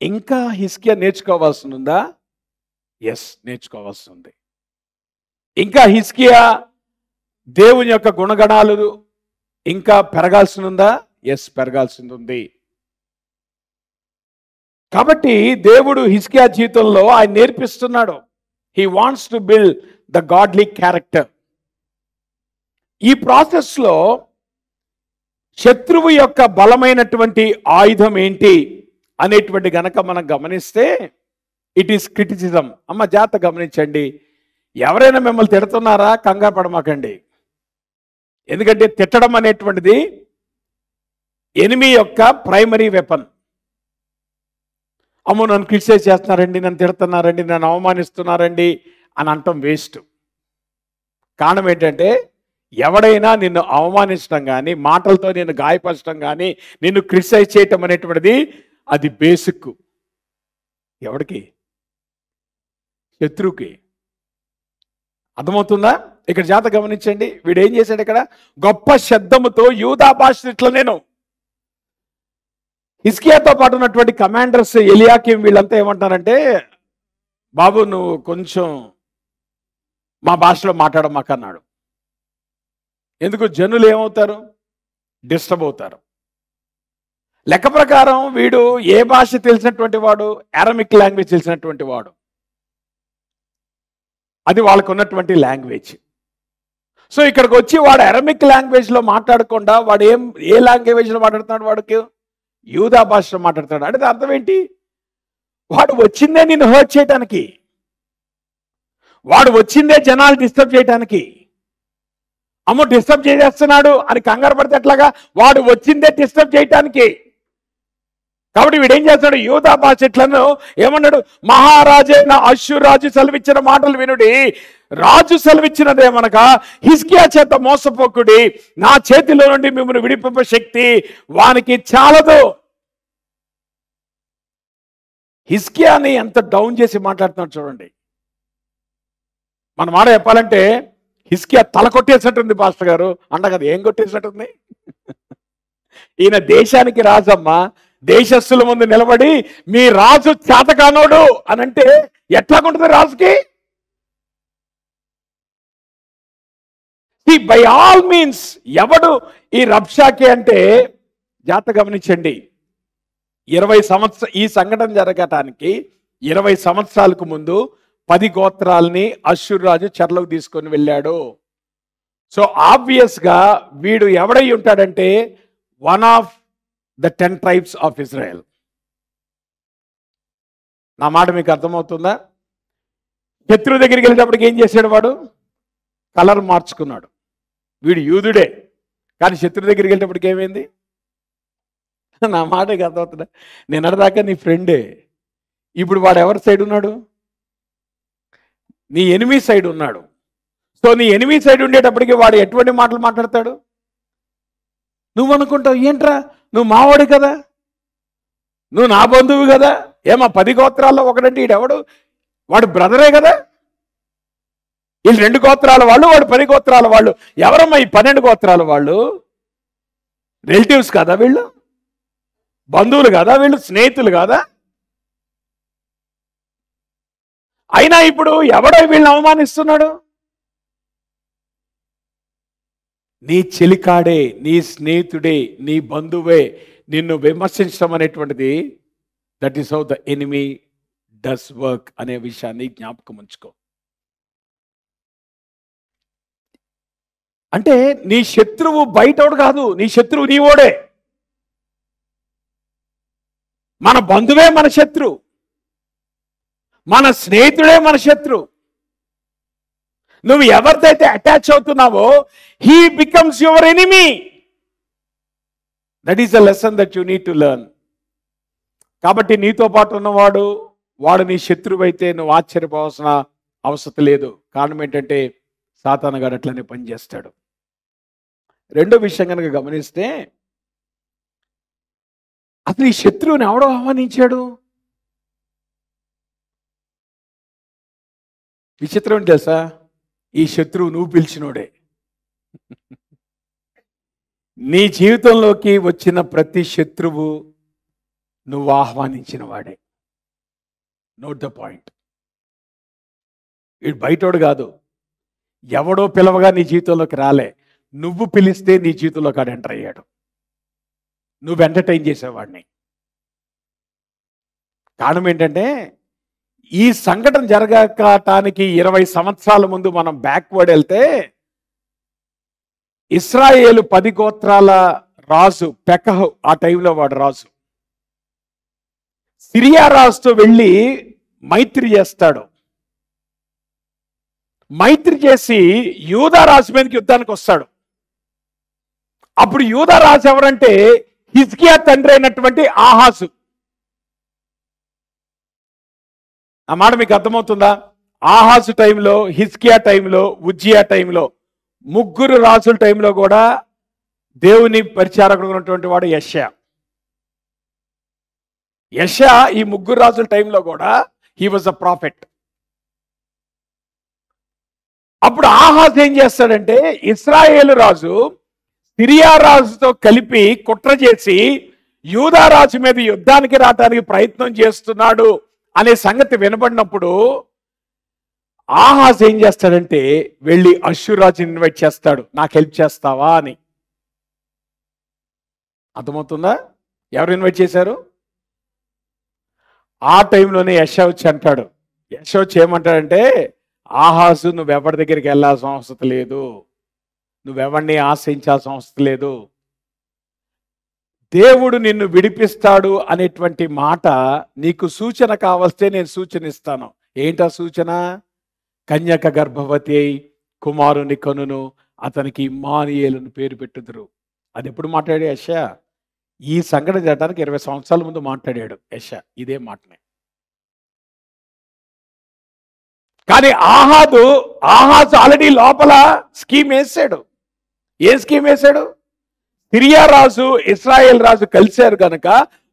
Speaker 3: ఇంకా హిజ్కియా నేర్చుకోవాల్సి ఉందా? ఎస్, నేర్చుకోవాల్సి ఉంది. ఇంకా హిజ్కియా దేవుని యొక్క గుణగణాలు ఇంకా పెరగాల్సి ఉందా? ఎస్, పెరగాల్సి ఉంది. కాబట్టి దేవుడు హిజ్కియా జీవితంలో ఆయన నేర్పిస్తున్నాడు. He wants to build the godly character. ఈ ప్రాసెస్లో శత్రువు యొక్క బలమైనటువంటి ఆయుధం ఏంటి అనేటువంటి గనక మనం గమనిస్తే ఇట్ ఈస్ క్రిటిసిజం. అమ్మ, జాగ్రత్త గమనించండి, ఎవరైనా మిమ్మల్ని తిడుతున్నారా, కంగారు పడమాకండి. ఎందుకంటే తిట్టడం అనేటువంటిది ఎనిమీ యొక్క ప్రైమరీ వెపన్. అమ్మో, నన్ను క్రిటిసైజ్ చేస్తున్నారండి, నన్ను తిడుతున్నారండి, నన్ను అవమానిస్తున్నారండి అని అంటాం వేస్ట్. కారణం ఏంటంటే ఎవడైనా నిన్ను అవమానించడం కానీ, మాటలతో నిన్ను గాయపరచడం కానీ, నిన్ను క్రిటిసైజ్ చేయటం అనేటువంటిది అది బేసిక్. ఎవడికి? శత్రువుకి. అర్థమవుతుందా? ఇక్కడ జాగ్రత్త గమనించండి. వీడు ఏం చేశాడు ఇక్కడ? గొప్ప శబ్దముతో యూదా భాష ఇట్లా నేను హిజ్కియాతో పాటు ఉన్నటువంటి కమాండర్స్ ఎలియాకీం వీళ్ళంతా ఏమంటారంటే, బాబు నువ్వు కొంచెం మా భాషలో మాట్లాడమాకన్నాడు. ఎందుకు? జనులు ఏమవుతారు? డిస్టర్బ్ అవుతారు. లెక్క ప్రకారం వీడు ఏ భాష తెలిసినటువంటి వాడు? అరమిక్ లాంగ్వేజ్ తెలిసినటువంటి వాడు. అది వాళ్ళకు ఉన్నటువంటి లాంగ్వేజ్. సో ఇక్కడికి వచ్చి వాడు అరమిక్ లాంగ్వేజ్లో మాట్లాడకుండా వాడు ఏ లాంగ్వేజ్లో మాట్లాడుతున్నాడు? వాడికి యూదా భాషలో మాట్లాడుతున్నాడు. అంటే అర్థం ఏంటి? వాడు వచ్చిందే నిన్ను హర్ట్ చేయటానికి, వాడు వచ్చిందే జనాలు డిస్టర్బ్ చేయటానికి. అమ్మో డిస్టర్బ్ చేసేస్తున్నాడు అని కంగారు పడితే ఎట్లాగా? వాడు వచ్చిందే డిస్టర్బ్ చేయటానికి. కాబట్టి వీడేం చేస్తాడు? యూదా భాష ఎట్లను ఏమన్నాడు? మహారాజైన అష్షూరు రాజు సెలవిచ్చిన మాటలు వినుడి. రాజు సెలవిచ్చినదేమనగా, హిజ్కియా చేత మోసపోకుడి, నా చేతిలో నుండి మిమ్మల్ని విడిపింప శక్తి వానికి చాలదు. హిజ్కియాని ఎంత డౌన్ చేసి మాట్లాడుతున్నాడు చూడండి. మన మాట చెప్పాలంటే హిజ్కియా తల కొట్టేసినట్టుంది పాస్టర్ గారు అంట కదా. ఏం కొట్టేసినట్టుంది? ఈయన దేశానికి రాజమ్మ, దేశస్తుల ముందు నిలబడి మీ రాజు చేతకానోడు అని అంటే ఎట్లాగుంటుంది రాజుకి? బై ఆల్ మీన్స్ ఎవడు ఈ రబ్షాకే అంటే, జాగ్రత్త గమనించండి. 20 సంవత్సరాలు ఈ సంఘటన జరగటానికి 20 సంవత్సరాలకు ముందు 10 గోత్రాలని అష్షూరు రాజు చెరలోకి తీసుకొని వెళ్ళాడు. సో ఆబ్వియస్ గా వీడు ఎవడై ఉంటాడంటే one of the 10 tribes of Israel. నా మాట మీకు అర్థమవుతుందా? శత్రువు దగ్గరికి వెళ్ళేటప్పటికి ఏం చేశాడు? వాడు కలర్ మార్చుకున్నాడు. వీడు యూదుడే, కానీ శత్రువు దగ్గరికి వెళ్ళేటప్పటికి ఏమైంది? నా మాటకి అర్థమవుతుందా? నేను అడదాకా నీ ఫ్రెండే, ఇప్పుడు వాడు ఎవరి సైడ్ ఉన్నాడు? నీ ఎనిమీ సైడ్ ఉన్నాడు. సో నీ ఎనిమీ సైడ్ ఉండేటప్పటికి వాడు ఎటువంటి మాటలు మాట్లాడతాడు? నువ్వు అనుకుంటావు ఏంట్రా నువ్వు మావాడు కదా, నువ్వు నా బంధువు కదా, ఏమా 10 గోత్రాల్లో ఒకడంటే ఈడెవడు? వాడు బ్రదరే కదా. వీళ్ళు 2 గోత్రాల వాళ్ళు, వాడు 10 గోత్రాల వాళ్ళు. ఎవరమ్మా ఈ 12 గోత్రాల వాళ్ళు? రిలేటివ్స్ కదా వీళ్ళు? బంధువులు కదా వీళ్ళు? స్నేహితులు కదా? అయినా ఇప్పుడు ఎవడో వీళ్ళని అవమానిస్తున్నాడు? నీ చెలికాడే, నీ స్నేహితుడే, నీ బంధువే నిన్ను విమర్శించడం అనేటువంటిది that is how the enemy does work అనే విషయాన్ని జ్ఞాపకం ఉంచుకో. అంటే నీ శత్రువు బయటోడు కాదు, నీ శత్రువు నీ ఓడే. మన బంధువే మన శత్రువు, మన స్నేహితుడే మన శత్రువు. నువ్వు ఎవరిదైతే అటాచ్ అవుతున్నావో he becomes your enemy. That is the lesson that you need to learn. కాబట్టి నీతో పాటు ఉన్నవాడు వాడు నీ శత్రువు అయితే నువ్వు ఆశ్చర్యపోవాల్సిన అవసరం లేదు. కారణం ఏంటంటే సాతానుగాడు అట్లనే పనిచేస్తాడు. రెండో విషయం కనుక గమనిస్తే, అసలు ఈ శత్రువుని ఎవడో ఆహ్వానించాడు? విచిత్రం ఏంటి తెలుసా? ఈ శత్రువు నువ్వు పిలిచినోడే. నీ జీవితంలోకి వచ్చిన ప్రతి శత్రువు నువ్వు ఆహ్వానించిన వాడే. Note the point. వీడు బయటోడు కాదు, ఎవడో పిలవగా నీ జీవితంలోకి రాలే, నువ్వు పిలిస్తే నీ జీవితంలోకి ఆడు ఎంటర్ అయ్యాడు. నువ్వు ఎంటర్టైన్ చేసేవాడిని. కారణం ఏంటంటే ఈ సంఘటన జరగటానికి 20 సంవత్సరాల ముందు మనం బ్యాక్వర్డ్ వెళ్తే ఇశ్రాయేలు 10 గోత్రాల రాజు పెకహు, ఆ టైంలో వాడు రాజు, సిరియా రాజుతో వెళ్ళి మైత్రి చేస్తాడు. మైత్రి చేసి యూదా రాజు మీదకి యుద్ధానికి వస్తాడు. అప్పుడు యూదా రాజు ఎవరంటే హిజ్కియా తండ్రి అయినటువంటి ఆహాజు. ఆ మాట మీకు అర్థమవుతుందా? ఆహాజు టైంలో, హిజ్కియా టైంలో, ఉజ్జియా టైంలో ముగ్గురు రాజుల టైంలో కూడా దేవుని పరిచారకుడు ఉన్నటువంటి వాడు యెషయా. యెషయా ఈ ముగ్గురు రాజుల టైంలో కూడా హీ వాజ్ అ ప్రాఫెట్. అప్పుడు ఆహాజ్ ఏం చేస్తాడంటే, ఇశ్రాయేలు రాజు సిరియా రాజుతో కలిపి కుట్ర చేసి యూదా రాజు మీద యుద్ధానికి రావడానికి ప్రయత్నం చేస్తున్నాడు అనే సంగతి వినబడినప్పుడు ఆహాజ్ ఏం చేస్తాడంటే వెళ్ళి అష్షూరు రాజుని ఇన్వైట్ చేస్తాడు, నాకు హెల్ప్ చేస్తావా అని. అర్థమవుతుందా? ఎవరు ఇన్వైట్ చేశారు? ఆ టైంలోనే యెషయా వచ్చి అంటాడు. యెషయా వచ్చి ఏమంటాడంటే, ఆహాజు నువ్వెవరి దగ్గరికి వెళ్ళాల్సిన అవసరం లేదు, నువ్వెవరిని ఆశ్రయించాల్సిన అవసరం లేదు, దేవుడు నిన్ను విడిపిస్తాడు అనేటువంటి మాట నీకు సూచన కావస్తే నేను సూచన ఇస్తాను. ఏంటా సూచన? కన్యక గర్భవతి అయి కుమారుని కనును, అతనికి ఇమ్మానుయేలును పేరు పెట్టుదురు. అది ఎప్పుడు మాట్లాడాడు యెషయా? ఈ సంఘటన జరగడానికి 20 సంవత్సరాల ముందు మాట్లాడాడు యెషయా ఇదే మాటనే. కానీ ఆహాజు ఆల్రెడీ లోపల స్కీమ్ వేసాడు. ఏ స్కీమ్ వేశాడు? సిరియా రాజు ఇశ్రాయేల్ రాజు కలిశారు కనుక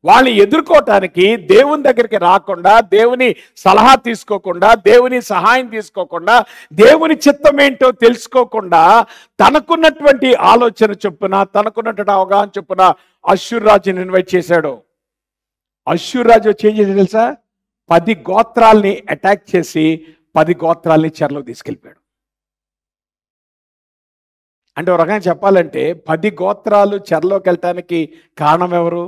Speaker 3: వాళ్ళని ఎదుర్కోవటానికి దేవుని దగ్గరికి రాకుండా, దేవుని సలహా తీసుకోకుండా, దేవుని సహాయం తీసుకోకుండా, దేవుని చిత్తం ఏంటో తెలుసుకోకుండా తనకున్నటువంటి ఆలోచన చొప్పున, తనకున్నటువంటి అవగాహన చొప్పున అష్షూరు రాజుని ఇన్వైట్ చేశాడు. అష్షూరు రాజు వచ్చి ఏం చేశాడు తెలుసా? 10 గోత్రాల్ని అటాక్ చేసి 10 గోత్రాల్ని చెరలోకి తీసుకెళ్ళిపోయాడు. అంటే ఒక రకంగా చెప్పాలంటే 10 గోత్రాలు చెరలోకి వెళ్ళటానికి కారణం ఎవరు?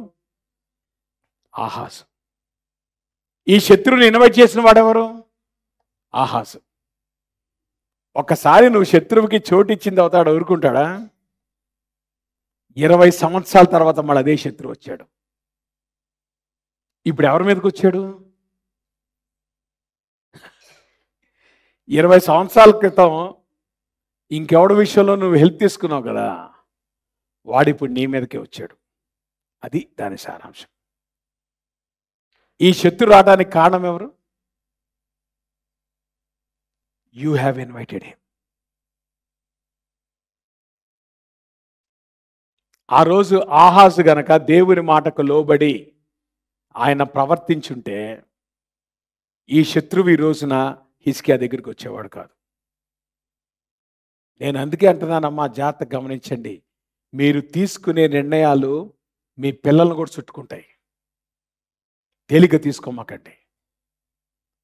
Speaker 3: ఆహాజు. ఈ శత్రువుని ఇన్వైట్ చేసిన వాడెవరు? ఆహాజు. ఒకసారి నువ్వు శత్రువుకి చోటు ఇచ్చింది అవుతాడు, ఊరుకుంటాడా? 20 సంవత్సరాల తర్వాత మళ్ళీ అదే శత్రువు వచ్చాడు. ఇప్పుడు ఎవరి మీదకి వచ్చాడు? 20 సంవత్సరాల క్రితం ఇంకెవడి విషయంలో నువ్వు హెల్ప్ తీసుకున్నావు కదా, వాడిప్పుడు నీ మీదకే వచ్చాడు. అది దాని సారాంశం. ఈ శత్రు రావడానికి కారణం ఎవరు? You have invited him. ఆ రోజు ఆహాజు గనక దేవుని మాటకు లోబడి ఆయన ప్రవర్తించుంటే ఈ శత్రువు ఈ రోజున హిజ్కియా దగ్గరికి వచ్చేవాడు కాదు. నేను అందుకే అంటున్నానమ్మా, జాగ్రత్తగా గమనించండి. మీరు తీసుకునే నిర్ణయాలు మీ పిల్లలను కూడా చుట్టుకుంటాయి. తేలిక తీసుకోమాకండి.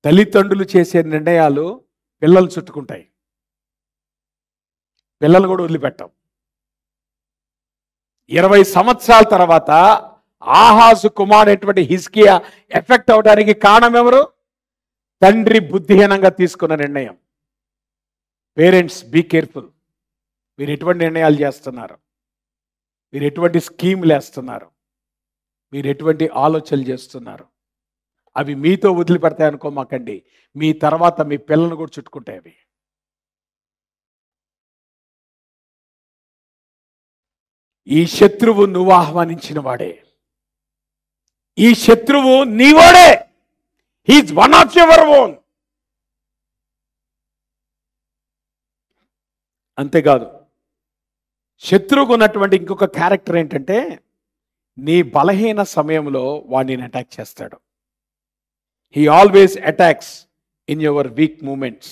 Speaker 3: తల్లిదండ్రులు చేసే నిర్ణయాలు పిల్లలు చుట్టుకుంటాయి. పిల్లలు కూడా వదిలిపెట్టాం. 20 సంవత్సరాల తర్వాత ఆహాజు కుమారుడైనటువంటి హిజ్కియా ఎఫెక్ట్ అవడానికి కారణం ఎవరు? తండ్రి బుద్ధిహీనంగా తీసుకున్న నిర్ణయం. Parents, be careful. మీరు ఎటువంటి నిర్ణయాలు చేస్తున్నారు? మీరు ఎటువంటి స్కీములు వేస్తున్నారు? మీరు ఎటువంటి ఆలోచనలు చేస్తున్నారు? అవి మీతో వదిలిపెడతాయి అనుకోమాకండి. మీ తర్వాత మీ పిల్లలను కూడా చుట్టుకుంటాయి అవి. ఈ శత్రువు నువ్వు ఆహ్వానించిన వాడే. ఈ శత్రువు నీవాడే. He is one of your own. అంతేకాదు, శత్రువుకు ఉన్నటువంటి ఇంకొక క్యారెక్టర్ ఏంటంటే, నీ బలహీన సమయంలో వాడిని అటాక్ చేస్తాడు. He always attacks in your weak moments.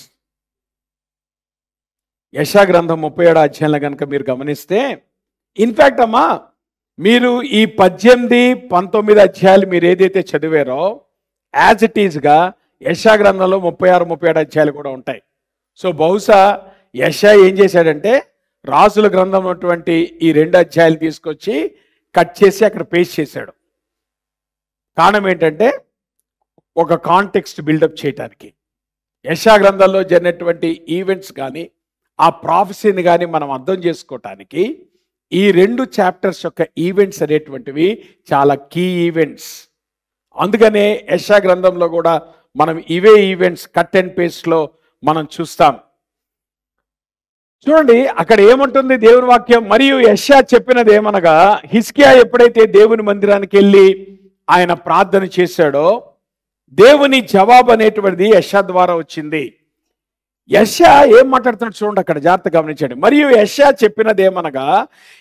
Speaker 3: యెషయా గ్రంథం 37వ అధ్యాయంలో కనుక మీరు గమనిస్తే, ఇన్ఫ్యాక్ట్ అమ్మా, మీరు ఈ 18, 19 అధ్యాయాలు మీరు ఏదైతే చదివారో యాజ్ ఇట్ ఈజ్గా యెషయా గ్రంథంలో 36, 37 అధ్యాయాలు కూడా ఉంటాయి. సో బహుశా యెషయా ఏం చేశాడంటే, రాజుల గ్రంథం ఉన్నటువంటి ఈ 2 అధ్యాయాలు తీసుకొచ్చి కట్ చేసి అక్కడ పేస్ట్ చేశాడు. కారణం ఏంటంటే, ఒక కాంటెక్స్ట్ బిల్డప్ చేయటానికి. యెషయా గ్రంథంలో జరిగినటువంటి ఈవెంట్స్ కానీ, ఆ ప్రాఫెసీని కానీ మనం అర్థం చేసుకోవటానికి ఈ 2 చాప్టర్స్ యొక్క ఈవెంట్స్ అనేటువంటివి చాలా కీ ఈవెంట్స్. అందుకనే యెషయా గ్రంథంలో కూడా మనం ఇవే ఈవెంట్స్ కట్ అండ్ పేస్ట్లో మనం చూస్తాం. చూడండి, అక్కడ ఏముంటుంది దేవుని వాక్యం? మరియు యెషయా చెప్పినది ఏమనగా, హిజ్కియా ఎప్పుడైతే దేవుని మందిరానికి వెళ్ళి ఆయన ప్రార్థన చేశాడో, దేవుని జవాబు అనేటువంటిది యెషయా ద్వారా వచ్చింది. యెషయా ఏం మాట్లాడుతున్నాడు చూడండి, అక్కడ జాగ్రత్త గమనించండి. మరియు యెషయా చెప్పినదేమనగా,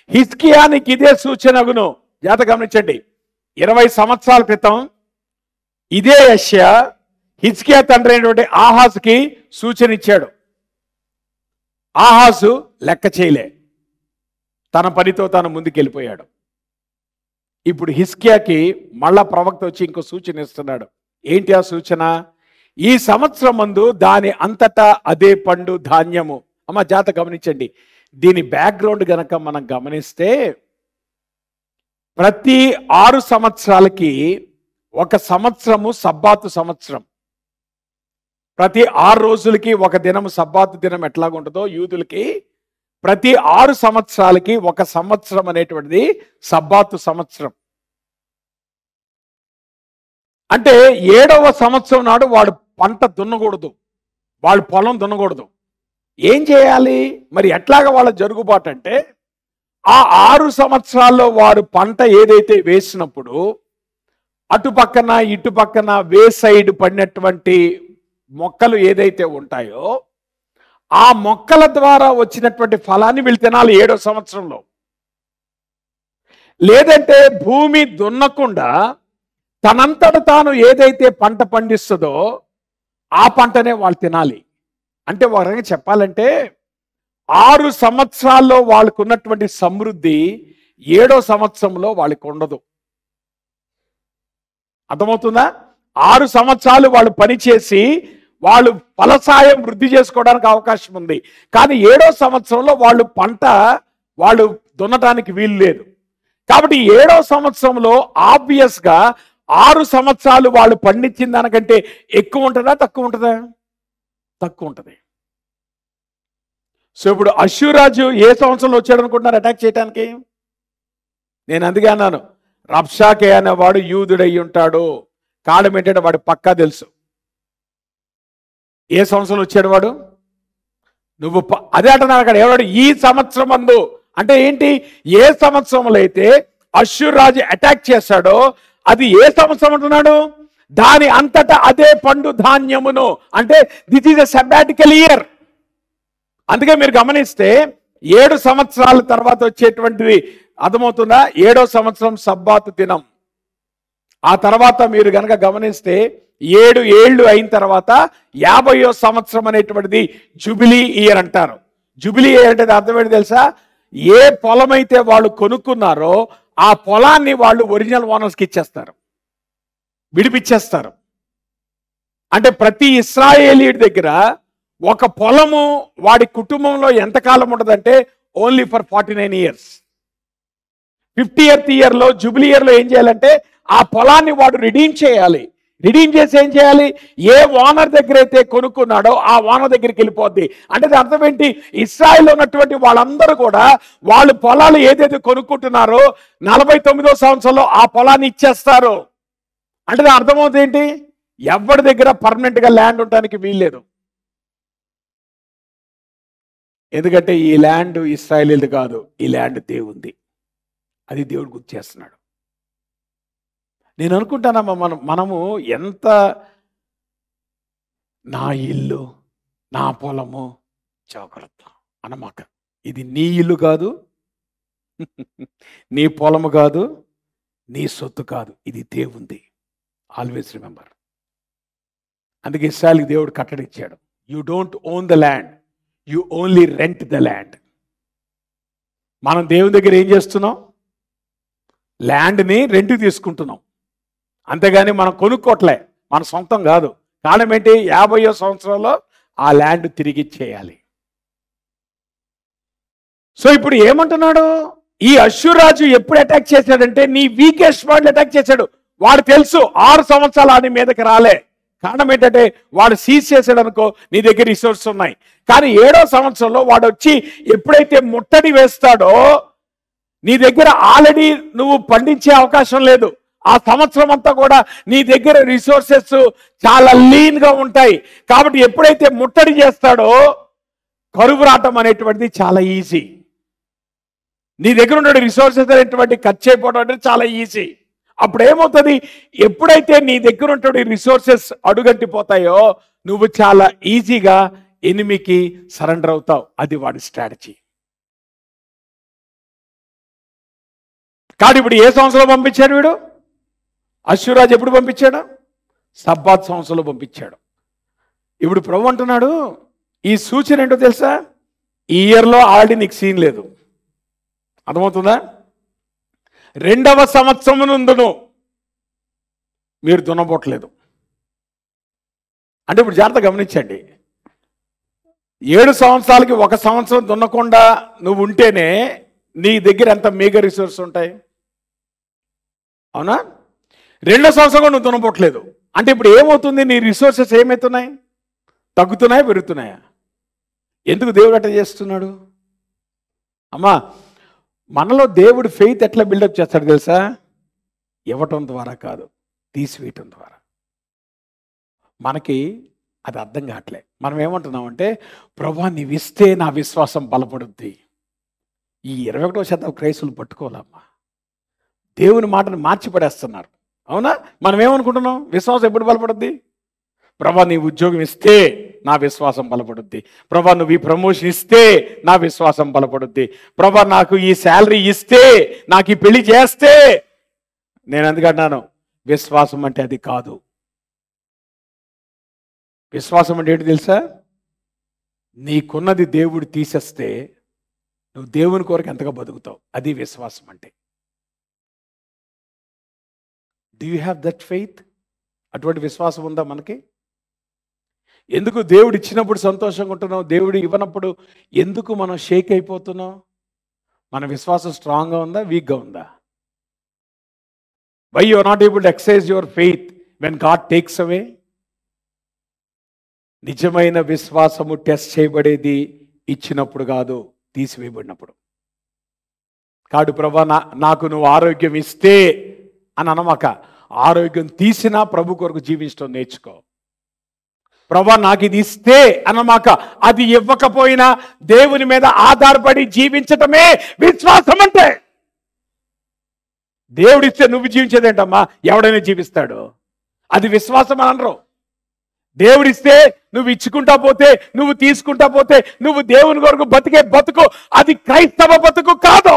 Speaker 3: హిజ్కియానికి ఇదే సూచనగును. జాగ్రత్త గమనించండి. 20 సంవత్సరాల క్రితం ఇదే యెషయా హిజ్కియా తండ్రి అయినటువంటి ఆహాజుకి సూచన ఇచ్చాడు. ఆహాజు లెక్క చేయలే, తన పనితో తాను ముందుకెళ్ళిపోయాడు. ఇప్పుడు హిజ్కియాకి మళ్ళా ప్రవక్త వచ్చి ఇంకో సూచన ఇస్తున్నాడు. ఏంటి ఆ సూచన? ఈ సంవత్సరం మందు దాని అంతటా అదే పండు ధాన్యము. అమ్మ జాగ్రత్త గమనించండి. దీని బ్యాక్గ్రౌండ్ గనక మనం గమనిస్తే, ప్రతి 6 సంవత్సరాలకి ఒక సంవత్సరము సబ్బాతు సంవత్సరం. ప్రతి 6 రోజులకి ఒక దినము సబ్బాతు దినం ఎట్లాగుంటుందో యూదులకి ప్రతి 6 సంవత్సరాలకి ఒక సంవత్సరం అనేటువంటిది సబ్బాతు సంవత్సరం. అంటే 7వ సంవత్సరం నాడు వాడు పంట దున్నకూడదు, వాళ్ళు పొలం దున్నకూడదు. ఏం చేయాలి మరి? ఎట్లాగా వాళ్ళ జరుగుబాటు అంటే, ఆ 6 సంవత్సరాల్లో వారు పంట ఏదైతే వేసినప్పుడు అటు పక్కన ఇటు పక్కన వే సైడ్ పడినటువంటి మొక్కలు ఏదైతే ఉంటాయో ఆ మొక్కల ద్వారా వచ్చినటువంటి ఫలాన్ని వీళ్ళు తినాలి 7వ సంవత్సరంలో. లేదంటే భూమి దున్నకుండా తనంతట తాను ఏదైతే పంట పండిస్తుందో ఆ పంటనే వాళ్ళు తినాలి. అంటే ఒక రకంగా చెప్పాలంటే 6 సంవత్సరాల్లో వాళ్ళకు ఉన్నటువంటి సమృద్ధి 7వ సంవత్సరంలో వాళ్ళకి ఉండదు. అర్థమవుతుందా? 6 సంవత్సరాలు వాళ్ళు పనిచేసి వాళ్ళు ఫలసాయం వృద్ధి చేసుకోవడానికి అవకాశం ఉంది. కానీ 7వ సంవత్సరంలో వాళ్ళు పంట వాళ్ళు దున్నటానికి వీలు లేదు. కాబట్టి 7వ సంవత్సరంలో ఆబ్వియస్గా 6 సంవత్సరాలు వాళ్ళు పండించిన దానికంటే ఎక్కువ ఉంటుందా తక్కువ ఉంటుందా? తక్కువ ఉంటుంది. సో ఇప్పుడు అష్షూరాజు ఏ సంవత్సరంలో వచ్చాడు అనుకుంటున్నారు అటాక్ చేయడానికి? నేను అందుకే అన్నాను, రబ్షాకే అనేవాడు యూదుడై ఉంటాడు. కారణం ఏంటంటే వాడు పక్కా తెలుసు. ఏ సంవత్సరంలో వచ్చాడు వాడు? నువ్వు అదే అంటున్నాను అక్కడ. ఎవడు ఈ సంవత్సరం అందు అంటే ఏంటి? ఏ సంవత్సరంలో అయితే అష్షూరాజు అటాక్ చేశాడో అది ఏ సంవత్సరం అంటున్నాడు? దాని అంతటా అదే పండు ధాన్యమును. అంటే దిస్ ఈజ్ ఎ సబ్బాటికల్ ఇయర్. అందుకే మీరు గమనిస్తే 7 సంవత్సరాల తర్వాత వచ్చేటువంటిది అర్థమవుతుందా? 7వ సంవత్సరం సబ్బాతు దినం. ఆ తర్వాత మీరు గనక గమనిస్తే 7 ఏళ్ళు అయిన తర్వాత 50వ సంవత్సరం అనేటువంటిది జూబిలీ ఇయర్ అంటారు. జూబిలీ ఇయర్ అంటే అర్థం ఏంటి తెలుసా? ఏ పొలం అయితే వాళ్ళు కొనుక్కున్నారో ఆ పొలాన్ని వాళ్ళు ఒరిజినల్ ఓనర్స్కి ఇచ్చేస్తారు, విడిపించేస్తారు. అంటే ప్రతి ఇశ్రాయేలీయుడి దగ్గర ఒక పొలము వాడి కుటుంబంలో ఎంతకాలం ఉంటుందంటే ఓన్లీ ఫర్ 49 ఇయర్స్. 50th ఇయర్లో జూబిలీ ఇయర్లో ఏం చేయాలంటే ఆ పొలాన్ని వాడు రిడీమ్ చేయాలి. రిడీమ్ చేసి ఏం చేయాలి? ఏ ఓనర్ దగ్గర అయితే కొనుక్కున్నాడో ఆ ఓనర్ దగ్గరికి వెళ్ళిపోద్ది. అంటే దాని అర్థం ఏంటి? ఇశ్రాయేల్లో ఉన్నటువంటి వాళ్ళందరూ కూడా వాళ్ళు పొలాలు ఏదైతే కొనుక్కుంటున్నారో 49వ సంవత్సరంలో ఆ పొలాన్ని ఇచ్చేస్తారు. అంటే దాని అర్థమవుతుంది ఏంటి? ఎవరి దగ్గర పర్మనెంట్ గా ల్యాండ్ ఉండడానికి వీల్లేదు. ఎందుకంటే ఈ ల్యాండ్ ఇశ్రాయేలీది కాదు, ఈ ల్యాండ్ దేవుంది. అది దేవుడు గుర్తు చేస్తున్నాడు. నేను అనుకుంటానమ్మా, మనము ఎంత నా ఇల్లు నా పొలము జాగ్రత్త అనమాక. ఇది నీ ఇల్లు కాదు, నీ పొలము కాదు, నీ సొత్తు కాదు, ఇది దేవుంది. Always remember. అందుకే ఇశ్రాయేలుకి దేవుడు కట్టడిచ్చాడు, you don't own the land, you only rent the land. మనం దేవుని దగ్గర ఏం చేస్తున్నాం? ల్యాండ్ని రెంట్కి తీసుకుంటున్నాం, అంతేగాని మనం కొనుక్కోవట్లే, మన సొంతం కాదు. కారణం ఏంటి? 50వ సంవత్సరంలో ఆ ల్యాండ్ తిరిగి చేయాలి. సో ఇప్పుడు ఏమంటున్నాడు? ఈ అష్షూరాజు ఎప్పుడు అటాక్ చేశాడంటే నీ వీకెస్ట్ పాయింట్ అటాక్ చేశాడు. వాడు తెలుసు 6 సంవత్సరాలు ఆడి మీదకి రాలే. కారణం ఏంటంటే వాడు సీజ్ చేశాడు అనుకో, నీ దగ్గర రిసోర్స్ ఉన్నాయి. కానీ 7వ సంవత్సరంలో వాడు వచ్చి ఎప్పుడైతే ముట్టడి వేస్తాడో నీ దగ్గర ఆల్రెడీ నువ్వు పండించే అవకాశం లేదు. ఆ సంవత్సరం అంతా కూడా నీ దగ్గర రిసోర్సెస్ చాలా లీన్ గా ఉంటాయి. కాబట్టి ఎప్పుడైతే ముట్టడి చేస్తాడో కరువు రావటం అనేటువంటిది చాలా ఈజీ. నీ దగ్గర ఉన్న రిసోర్సెస్ అనేటువంటి ఖర్చు అయిపోవడం అంటే చాలా ఈజీ. అప్పుడు ఏమవుతుంది? ఎప్పుడైతే నీ దగ్గర ఉన్నటువంటి రిసోర్సెస్ అడుగంటిపోతాయో నువ్వు చాలా ఈజీగా ఎనిమికి సరెండర్ అవుతావు. అది వాడి స్ట్రాటజీ. కానీ ఇప్పుడు ఏ సంవత్సరంలో పంపించాడు వీడు? అశ్షూరాజు ఎప్పుడు పంపించాడు? సబ్బాత్ సంవత్సరంలో పంపించాడు. ఇప్పుడు ప్రభు అంటున్నాడు, ఈ సూచన ఏంటో తెలుసా? ఈ ఇయర్లో ఆల్రెడీ నీకు సీన్ లేదు. అర్థమవుతుందా? 2వ సంవత్సరం నుండును మీరు దున్నబోట్లేదు. అంటే ఇప్పుడు జాగ్రత్త గమనించండి. 7 సంవత్సరాలకి 1 సంవత్సరం దున్నకుండా నువ్వు ఉంటేనే నీ దగ్గర ఎంత మేగా రిసోర్స్ ఉంటాయి, అవునా? 2వ సంవత్సరం కూడా నువ్వు దున్నబోట్లేదు అంటే ఇప్పుడు ఏమవుతుంది? నీ రిసోర్సెస్ ఏమవుతున్నాయి? తగ్గుతున్నాయా, పెరుగుతున్నాయా? ఎందుకు దేవుడు అట్లా చేస్తున్నాడు? అమ్మా, మనలో దేవుడు ఫెయిత్ ఎట్లా బిల్డప్ చేస్తాడు తెలుసా? ఇవ్వటం ద్వారా కాదు, తీసివేయటం ద్వారా. మనకి అది అర్థం కావట్లే. మనం ఏమంటున్నామంటే, ప్రభా నీవు ఇస్తే నా విశ్వాసం బలపడుద్ది. ఈ 21వ శతాబ్దం క్రైస్తవులు పట్టుకోవాలమ్మా. దేవుని మాటను మార్చిపడేస్తున్నారు, అవునా? మనం ఏమనుకుంటున్నాం? విశ్వాసం ఎప్పుడు బలపడుద్ది? ప్రభా నీ ఉద్యోగం ఇస్తే నా విశ్వాసం బలపడుద్ది. ప్రభా నువ్వు ఈ ప్రమోషన్ ఇస్తే నా విశ్వాసం బలపడుద్ది. ప్రభా నాకు ఈ శాలరీ ఇస్తే, నాకు ఈ పెళ్లి చేస్తే. నేను ఎందుకంటున్నాను, విశ్వాసం అంటే అది కాదు. విశ్వాసం అంటే ఏంటి తెలుసా? నీకున్నది దేవుడు తీసేస్తే నువ్వు దేవుని కొరకు ఎంతగా బతుకుతావు, అది విశ్వాసం అంటే. Do you have that faith? అటువంటి విశ్వాసం ఉందా మనకి? ఎందుకు దేవుడు ఇచ్చినప్పుడు సంతోషంగా ఉంటున్నాం, దేవుడు ఇవ్వనప్పుడు ఎందుకు మనం షేక్ అయిపోతున్నాం? మన విశ్వాసం స్ట్రాంగ్గా ఉందా, వీక్గా ఉందా? Why you are not able to exercise your faith when God takes away? నిజమైన విశ్వాసము టెస్ట్ చేయబడేది ఇచ్చినప్పుడు కాదు, తీసివేయబడినప్పుడు. కాదు ప్రభా నాకు నువ్వు ఆరోగ్యం ఇస్తే అని అనమాక, ఆరోగ్యం తీసినా ప్రభు కొరకు జీవించడం నేర్చుకో. ప్రభా నాకు ఇది ఇస్తే అనమాక, అది ఇవ్వకపోయినా దేవుని మీద ఆధారపడి జీవించటమే విశ్వాసం అంటే. దేవుడిస్తే నువ్వు జీవించేదేంటమ్మా? ఎవడైనా జీవిస్తాడు. అది విశ్వాసం అని అనరు. దేవుడిస్తే నువ్వు ఇచ్చుకుంటా పోతే, నువ్వు తీసుకుంటా పోతే, నువ్వు దేవుని కొరకు బతికే బతుకు, అది క్రైస్తవ బతుకు కాదు.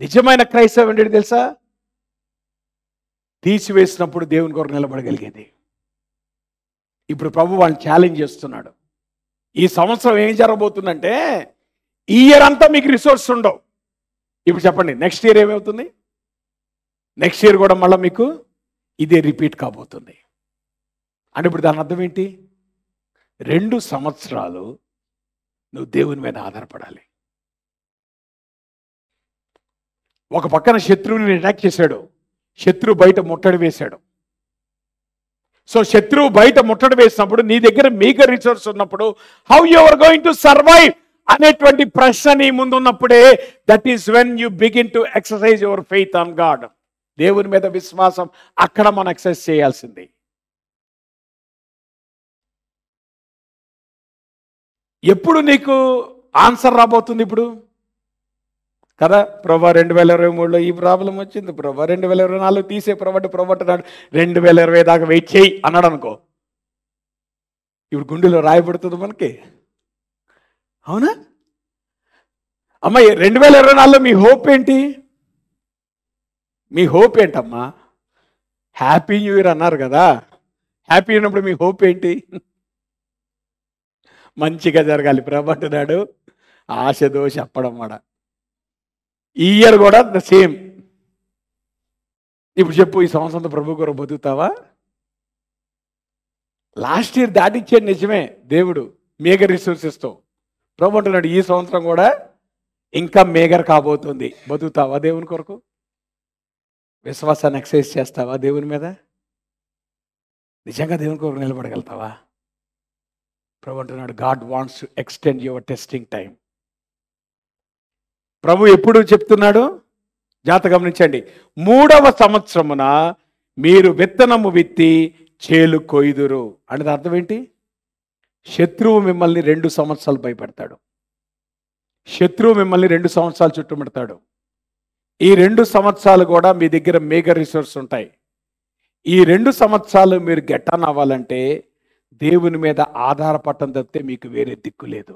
Speaker 3: నిజమైన క్రైస్తవం ఏంటి తెలుసా? తీసివేసినప్పుడు దేవుని కొరకు నిలబడగలిగేది. ఇప్పుడు ప్రభు వాళ్ళని ఛాలెంజ్ చేస్తున్నాడు. ఈ సంవత్సరం ఏం జరగబోతుందంటే, ఈ ఇయర్ అంతా మీకు రిసోర్స్ ఉండవు. ఇప్పుడు చెప్పండి, నెక్స్ట్ ఇయర్ ఏమవుతుంది? నెక్స్ట్ ఇయర్ కూడా మళ్ళీ మీకు ఇదే రిపీట్ కాబోతుంది. అంటే ఇప్పుడు దాని అర్థం ఏంటి? 2 సంవత్సరాలు నువ్వు దేవుని మీద ఆధారపడాలి. ఒక పక్కన శత్రువుని అటాక్ చేశాడు, శత్రువు బయట ముట్టడి వేశాడు. సో శత్రువు బయట ముట్టడి వేసినప్పుడు నీ దగ్గర మీగర్ రిసోర్స్ ఉన్నప్పుడు how you are going to survive అనేటువంటి ప్రశ్న నీ ముందు ఉన్నప్పుడే, that is when you begin to exercise your faith on God. దేవుని మీద విశ్వాసం అక్కడ మనం ఎక్సర్సైజ్ చేయాల్సింది. ఎప్పుడు నీకు ఆన్సర్ రాబోతుంది? ఇప్పుడు కదా, ప్రభా 2023లో ఈ ప్రాబ్లం వచ్చింది, ప్రభా 2024 తీసే ప్రభు నాడు 2020 దాకా వెయిట్ చేయి అన్నాడు అనుకో, ఇప్పుడు గుండెలో రాయబడుతుంది మనకి, అవునా? అమ్మ 2024లో మీ హోప్ ఏంటి? మీ హోప్ ఏంటమ్మా? హ్యాపీ న్యూ ఇయర్ అన్నారు కదా, హ్యాపీ అయినప్పుడు మీ హోప్ ఏంటి? మంచిగా జరగాలి ప్రభు అంటున్నాడు. ఆశ దోష అప్పడం వాడ. ఈ ఇయర్ కూడా ద సేమ్. ఇప్పుడు చెప్పు, ఈ సంవత్సరంతో ప్రభు కొరకు బతుకుతావా? లాస్ట్ ఇయర్ దాటిచ్చాడు నిజమే దేవుడు మేగర్ రిసోర్సెస్తో. ప్రభు అంటున్నాడు ఈ సంవత్సరం కూడా ఇంకా మేగర్ కాబోతుంది. బతుకుతావా దేవుని కొరకు? విశ్వాసాన్ని ఎక్సర్సైజ్ చేస్తావా దేవుని మీద? నిజంగా దేవుని కొరకు నిలబడగలుగుతావా? ప్రభు అంటున్నాడు God wants to extend your testing time. ప్రభు ఎప్పుడు చెప్తున్నాడు? జాగ్రత్త గమనించండి. 3వ సంవత్సరమున మీరు విత్తనము విత్తి చేలు కొయ్దురు అనేది అర్థం ఏంటి? శత్రువు మిమ్మల్ని 2 సంవత్సరాలు భయపెడతాడు. శత్రువు మిమ్మల్ని 2 సంవత్సరాలు చుట్టుముడతాడు. ఈ 2 సంవత్సరాలు కూడా మీ దగ్గర మేగర్ రిసోర్స్ ఉంటాయి. ఈ 2 సంవత్సరాలు మీరు గెట్ ఆన్ అవ్వాలంటే దేవుని మీద ఆధారపడటం తప్పితే మీకు వేరే దిక్కు లేదు.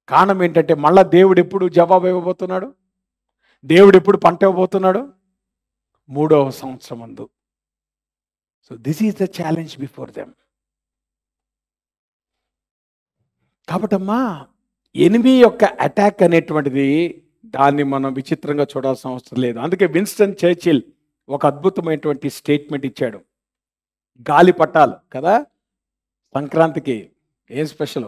Speaker 3: కారణం ఏంటంటే మళ్ళా దేవుడు ఎప్పుడు జవాబు ఇవ్వబోతున్నాడు? దేవుడు ఎప్పుడు పంట ఇవ్వబోతున్నాడు? 3వ సంవత్సరం ముందు. So this is the challenge before them. కాబట్టమ్మా ఎనిమి యొక్క అటాక్ అనేటువంటిది దాన్ని మనం విచిత్రంగా చూడాల్సిన అవసరం లేదు. అందుకే విన్స్టన్ చర్చిల్ ఒక అద్భుతమైనటువంటి స్టేట్మెంట్ ఇచ్చాడు. గాలిపటాలు కదా, సంక్రాంతికి ఏం స్పెషల్?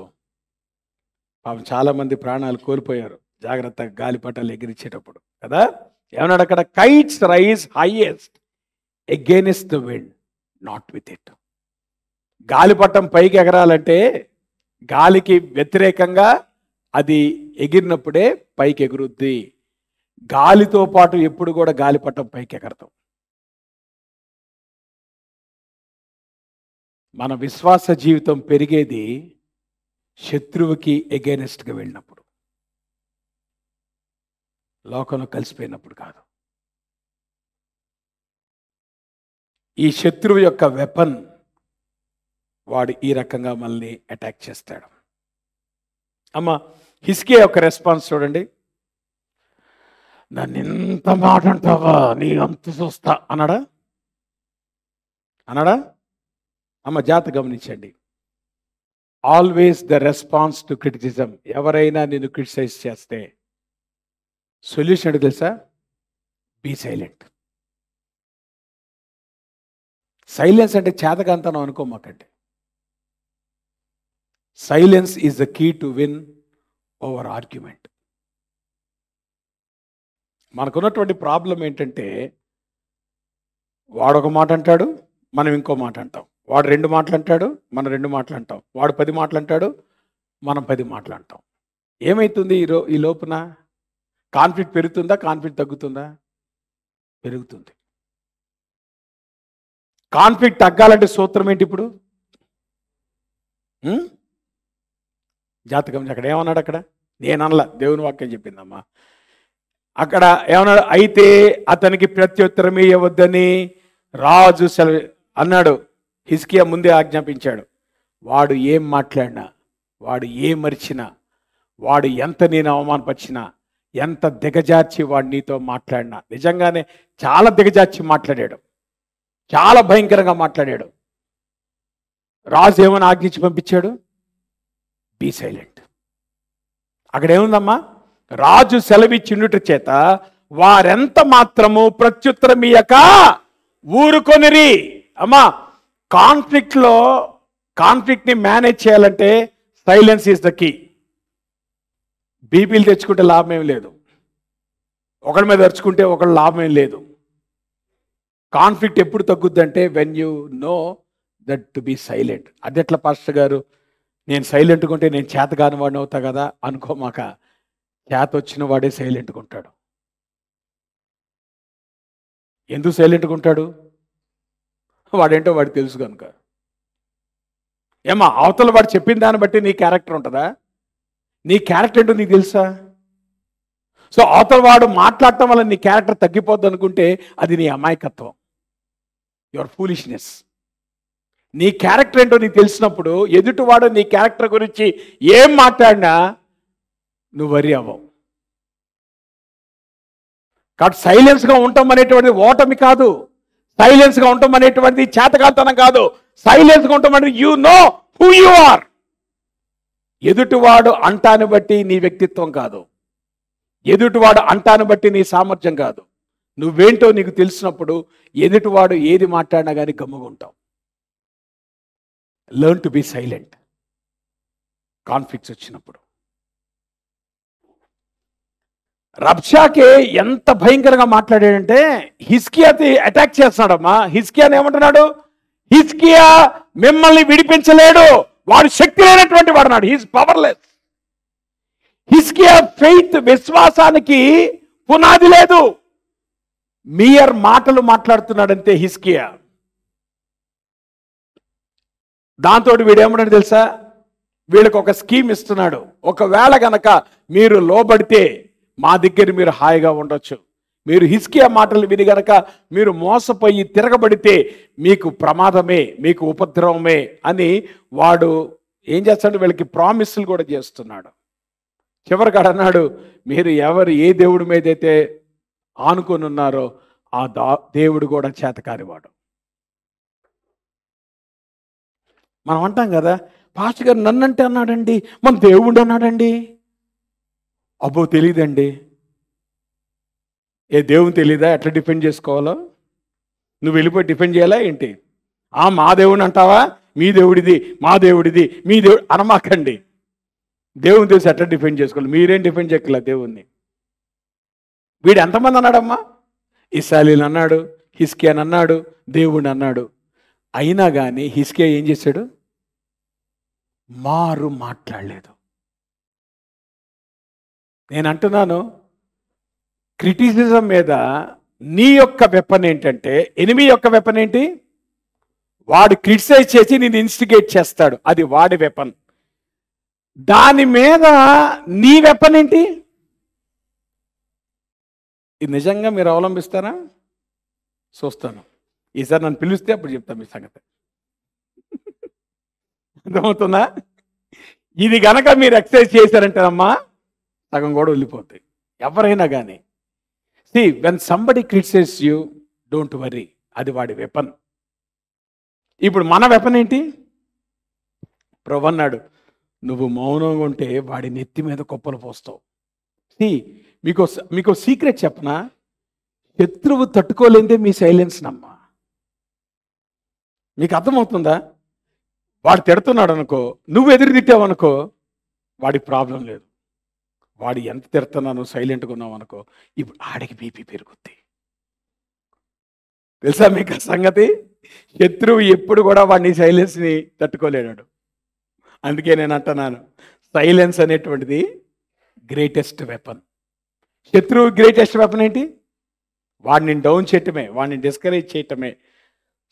Speaker 3: పాపం చాలామంది ప్రాణాలు కోల్పోయారు జాగ్రత్తగా గాలిపటాలు ఎగిరించేటప్పుడు కదా. ఏమన్నాడు అక్కడ? Kites rise highest against the wind, not with it. గాలిపటం పైకి ఎగరాలంటే గాలికి వ్యతిరేకంగా అది ఎగిరినప్పుడే పైకి ఎగురుద్ది. గాలితో పాటు ఎప్పుడు కూడా గాలిపటం పైకి ఎగరతాం. మన విశ్వాస జీవితం పెరిగేది శత్రువుకి ఎగైనెస్ట్గా వెళ్ళినప్పుడు, లోకంలో కలిసిపోయినప్పుడు కాదు. ఈ శత్రువు యొక్క వెపన్ వాడు ఈ రకంగా మనల్ని అటాక్ చేస్తాడు. అమ్మ హిజ్కియా యొక్క రెస్పాన్స్ చూడండి. నన్ను ఎంత మాట అంటావా, నీ అంత చూస్తా అన్నాడా? అమ్మ జాగ్రత్త గమనించండి. Always the response to criticism. ఎవరైనా నిన్ను క్రిటిసైజ్ చేస్తే సొల్యూషన్ అంటే తెలుసా? Be silent. సైలెన్స్ అంటే చేతకాంతనం అనుకోమాకండి. Silence is the key to win over argument. మనకున్నటువంటి ప్రాబ్లం ఏంటంటే వాడు ఒక మాట అంటాడు, మనం ఇంకో మాట అంటాం. వాడు 2 మాటలు అంటాడు, మనం 2 మాటలు అంటాం. వాడు 10 మాటలు అంటాడు, మనం 10 మాటలు అంటాం. ఏమవుతుంది ఈ లోపున? కాన్ఫ్లిక్ట్ పెరుగుతుందా, కాన్ఫ్లిక్ట్ తగ్గుతుందా? పెరుగుతుంది. కాన్ఫ్లిక్ట్ తగ్గాలంటే సూత్రం ఏంటి ఇప్పుడు? జాతకం అక్కడ ఏమన్నాడు? అక్కడ నేను అనలా, దేవుని వాక్యం చెప్పిందమ్మా. అక్కడ ఏమన్నాడు? అయితే అతనికి ప్రత్యుత్తరం ఇవ్వద్దని రాజు అన్నాడు. హిజ్కియా ముందే ఆజ్ఞాపించాడు. వాడు ఏం మాట్లాడినా, వాడు ఏం మరిచినా, వాడు ఎంత నేను అవమానపరిచినా, ఎంత దిగజార్చి వాడు నీతో మాట్లాడినా, నిజంగానే చాలా దిగజార్చి మాట్లాడాడు, చాలా భయంకరంగా మాట్లాడాడు. రాజు ఏమని ఆజ్ఞించి పంపించాడు? Be silent. అక్కడ ఏముందమ్మా? రాజు సెలవిచ్చిండుట చేత వారెంత మాత్రము ప్రత్యుత్తరం ఇయ్యక ఊరుకొనిరి. అమ్మా కాన్ఫ్లిక్ట్ని మేనేజ్ చేయాలంటే సైలెన్స్ ఈజ్ ద కీ. బీపీలు తెచ్చుకుంటే లాభం ఏం లేదు, ఒకరి మీద అరుచుకుంటే ఒకరి లాభం ఏం లేదు. కాన్ఫ్లిక్ట్ ఎప్పుడు తగ్గుద్దంటే when you know that to be silent. అది ఎట్లా పాస్టర్ గారు, నేను సైలెంట్గా ఉంటే నేను చేతగాని వాడిని అవుతా కదా అనుకోమాక. చేత వచ్చిన వాడే సైలెంట్గా ఉంటాడు. ఎందుకు సైలెంట్గా ఉంటాడు? వాడేంటో వాడు తెలుసు కనుక. ఏమా అవతల వాడు చెప్పిన దాన్ని బట్టి నీ క్యారెక్టర్ ఉంటుందా? నీ క్యారెక్టర్ ఏంటో నీకు తెలుసా? సో అవతల వాడు మాట్లాడటం వల్ల నీ క్యారెక్టర్ తగ్గిపోద్ది అనుకుంటే అది నీ అమాయకత్వం, యువర్ ఫూలిష్నెస్. నీ క్యారెక్టర్ ఏంటో నీకు తెలిసినప్పుడు ఎదుటివాడు నీ క్యారెక్టర్ గురించి ఏం మాట్లాడినా నువ్వు వరి అవ్వవు. కాబట్టి సైలెన్స్గా ఉండటం అనేటువంటిది ఓటమి కాదు, సైలెన్స్గా ఉండటం అనేటువంటిది చేతకాంతనం కాదు. సైలెన్స్గా ఉండటం అంటే you know who you are. ఎదుటివాడు అంటాన్ని బట్టి నీ వ్యక్తిత్వం కాదు, ఎదుటివాడు అంటాన్ని బట్టి నీ సామర్థ్యం కాదు. నువ్వేంటో నీకు తెలిసినప్పుడు ఎదుటివాడు ఏది మాట్లాడినా కానీ గమ్ముగా ఉంటావు. Learn to be silent conflicts వచ్చినప్పుడు. రబ్షాకే ఎంత భయంకరంగా మాట్లాడాడంటే హిజ్కియాని అటాక్ చేస్తున్నాడమ్మా. హిజ్కియాని ఏమంటున్నాడు? హిజ్కియా మిమ్మల్ని విడిపించలేడు, వాడు శక్తి లేనటువంటి వాడు అన్నాడు. He's powerless. హిజ్కియా ఫెయిత్, విశ్వాసానికి పునాది లేదు. మియర్ మాటలు మాట్లాడుతున్నాడంతే హిజ్కియా. దాంతో వీడేమన్నాడు తెలుసా? వీళ్ళకి ఒక స్కీమ్ ఇస్తున్నాడు. ఒకవేళ గనక మీరు లోబడితే మా దగ్గర మీరు హాయిగా ఉండొచ్చు, మీరు హిజ్కియా మాటలు విని గనక మీరు మోసపోయి తిరగబడితే మీకు ప్రమాదమే, మీకు ఉపద్రవమే అని వాడు ఏం చేస్తాడు, వీళ్ళకి ప్రామిస్లు కూడా చేస్తున్నాడు. చివరికి అన్నాడు, మీరు ఏ దేవుడి మీద అయితే ఆనుకొని ఉన్నారో ఆ దేవుడు కూడా చేతకానివాడు. మనం అంటాం కదా, పాస్టర్ గారు నన్నంటే అన్నాడండి, మన దేవుడు అన్నాడండి. అబ్బో తెలియదండి. ఏ దేవుని తెలీదా ఎట్లా డిఫెండ్ చేసుకోవాలో? నువ్వు వెళ్ళిపోయి డిఫెండ్ చేయాలా ఏంటి? మా దేవుడిని అంటావా, మీ దేవుడిది, మా దేవుడిది, మీ దేవుడు అనమాకండి. దేవుని తెలిసి ఎట్లా డిఫెండ్ చేసుకోవాలి? మీరేం డిఫెండ్ చేయగల దేవుణ్ణి? వీడు ఎంతమంది అన్నాడమ్మా? ఇశ్రాయేలీయులు అన్నాడు, హిజ్కియాని అన్నాడు, దేవుడిని అన్నాడు. అయినా కానీ హిజ్కియా ఏం చేశాడు? మారు మాట్లాడలేదు. నేను అంటున్నాను, క్రిటిసిజం మీద నీ యొక్క వెపన్ ఏంటంటే, ఎనిమి యొక్క వెపన్ ఏంటి? వాడు క్రిటిసైజ్ చేసి నేను ఇన్స్టిగేట్ చేస్తాడు, అది వాడి వెపన్. దాని మీద నీ వెపన్ ఏంటి? ఇది నిజంగా మీరు అవలంబిస్తారా? చూస్తాను. ఈసారి నన్ను పిలిస్తే అప్పుడు చెప్తాను మీ సంగతి. అర్థమవుతుందా? ఇది గనక మీరు ఎక్సర్సైజ్ చేశారంటేనమ్మా సగం కూడా వెళ్ళిపోతాయి ఎవరైనా కానీ. See when somebody criticize you, don't worry, అది వాడి వెపన్. ఇప్పుడు మన వెపన్ ఏంటి? ప్రభు అన్నాడు, నువ్వు మౌనంగా ఉంటే వాడి నెత్తి మీద కుప్పలు పోస్తావు. సి మీకు సీక్రెట్ చెప్పనా? శత్రువు తట్టుకోలేందే మీ సైలెన్స్ నమ్మా. మీకు అర్థమవుతుందా? వాడు తిడుతున్నాడు అనుకో, నువ్వు ఎదురు తిట్టావనుకో, వాడికి ప్రాబ్లం లేదు. వాడు ఎంత తిడుతున్నాను సైలెంట్గా ఉన్నావు అనుకో, ఇప్పుడు ఆడికి బీపీ పెరుగుద్ది. తెలుసా మీకు ఆ సంగతి? శత్రువు ఎప్పుడు కూడా వాడిని సైలెన్స్ని తట్టుకోలేడు. అందుకే నేను అంటున్నాను, సైలెన్స్ అనేటువంటిది గ్రేటెస్ట్ వెపన్. శత్రువు గ్రేటెస్ట్ వెపన్ ఏంటి? వాడిని డౌన్ చేయటమే, వాడిని డిస్కరేజ్ చేయటమే.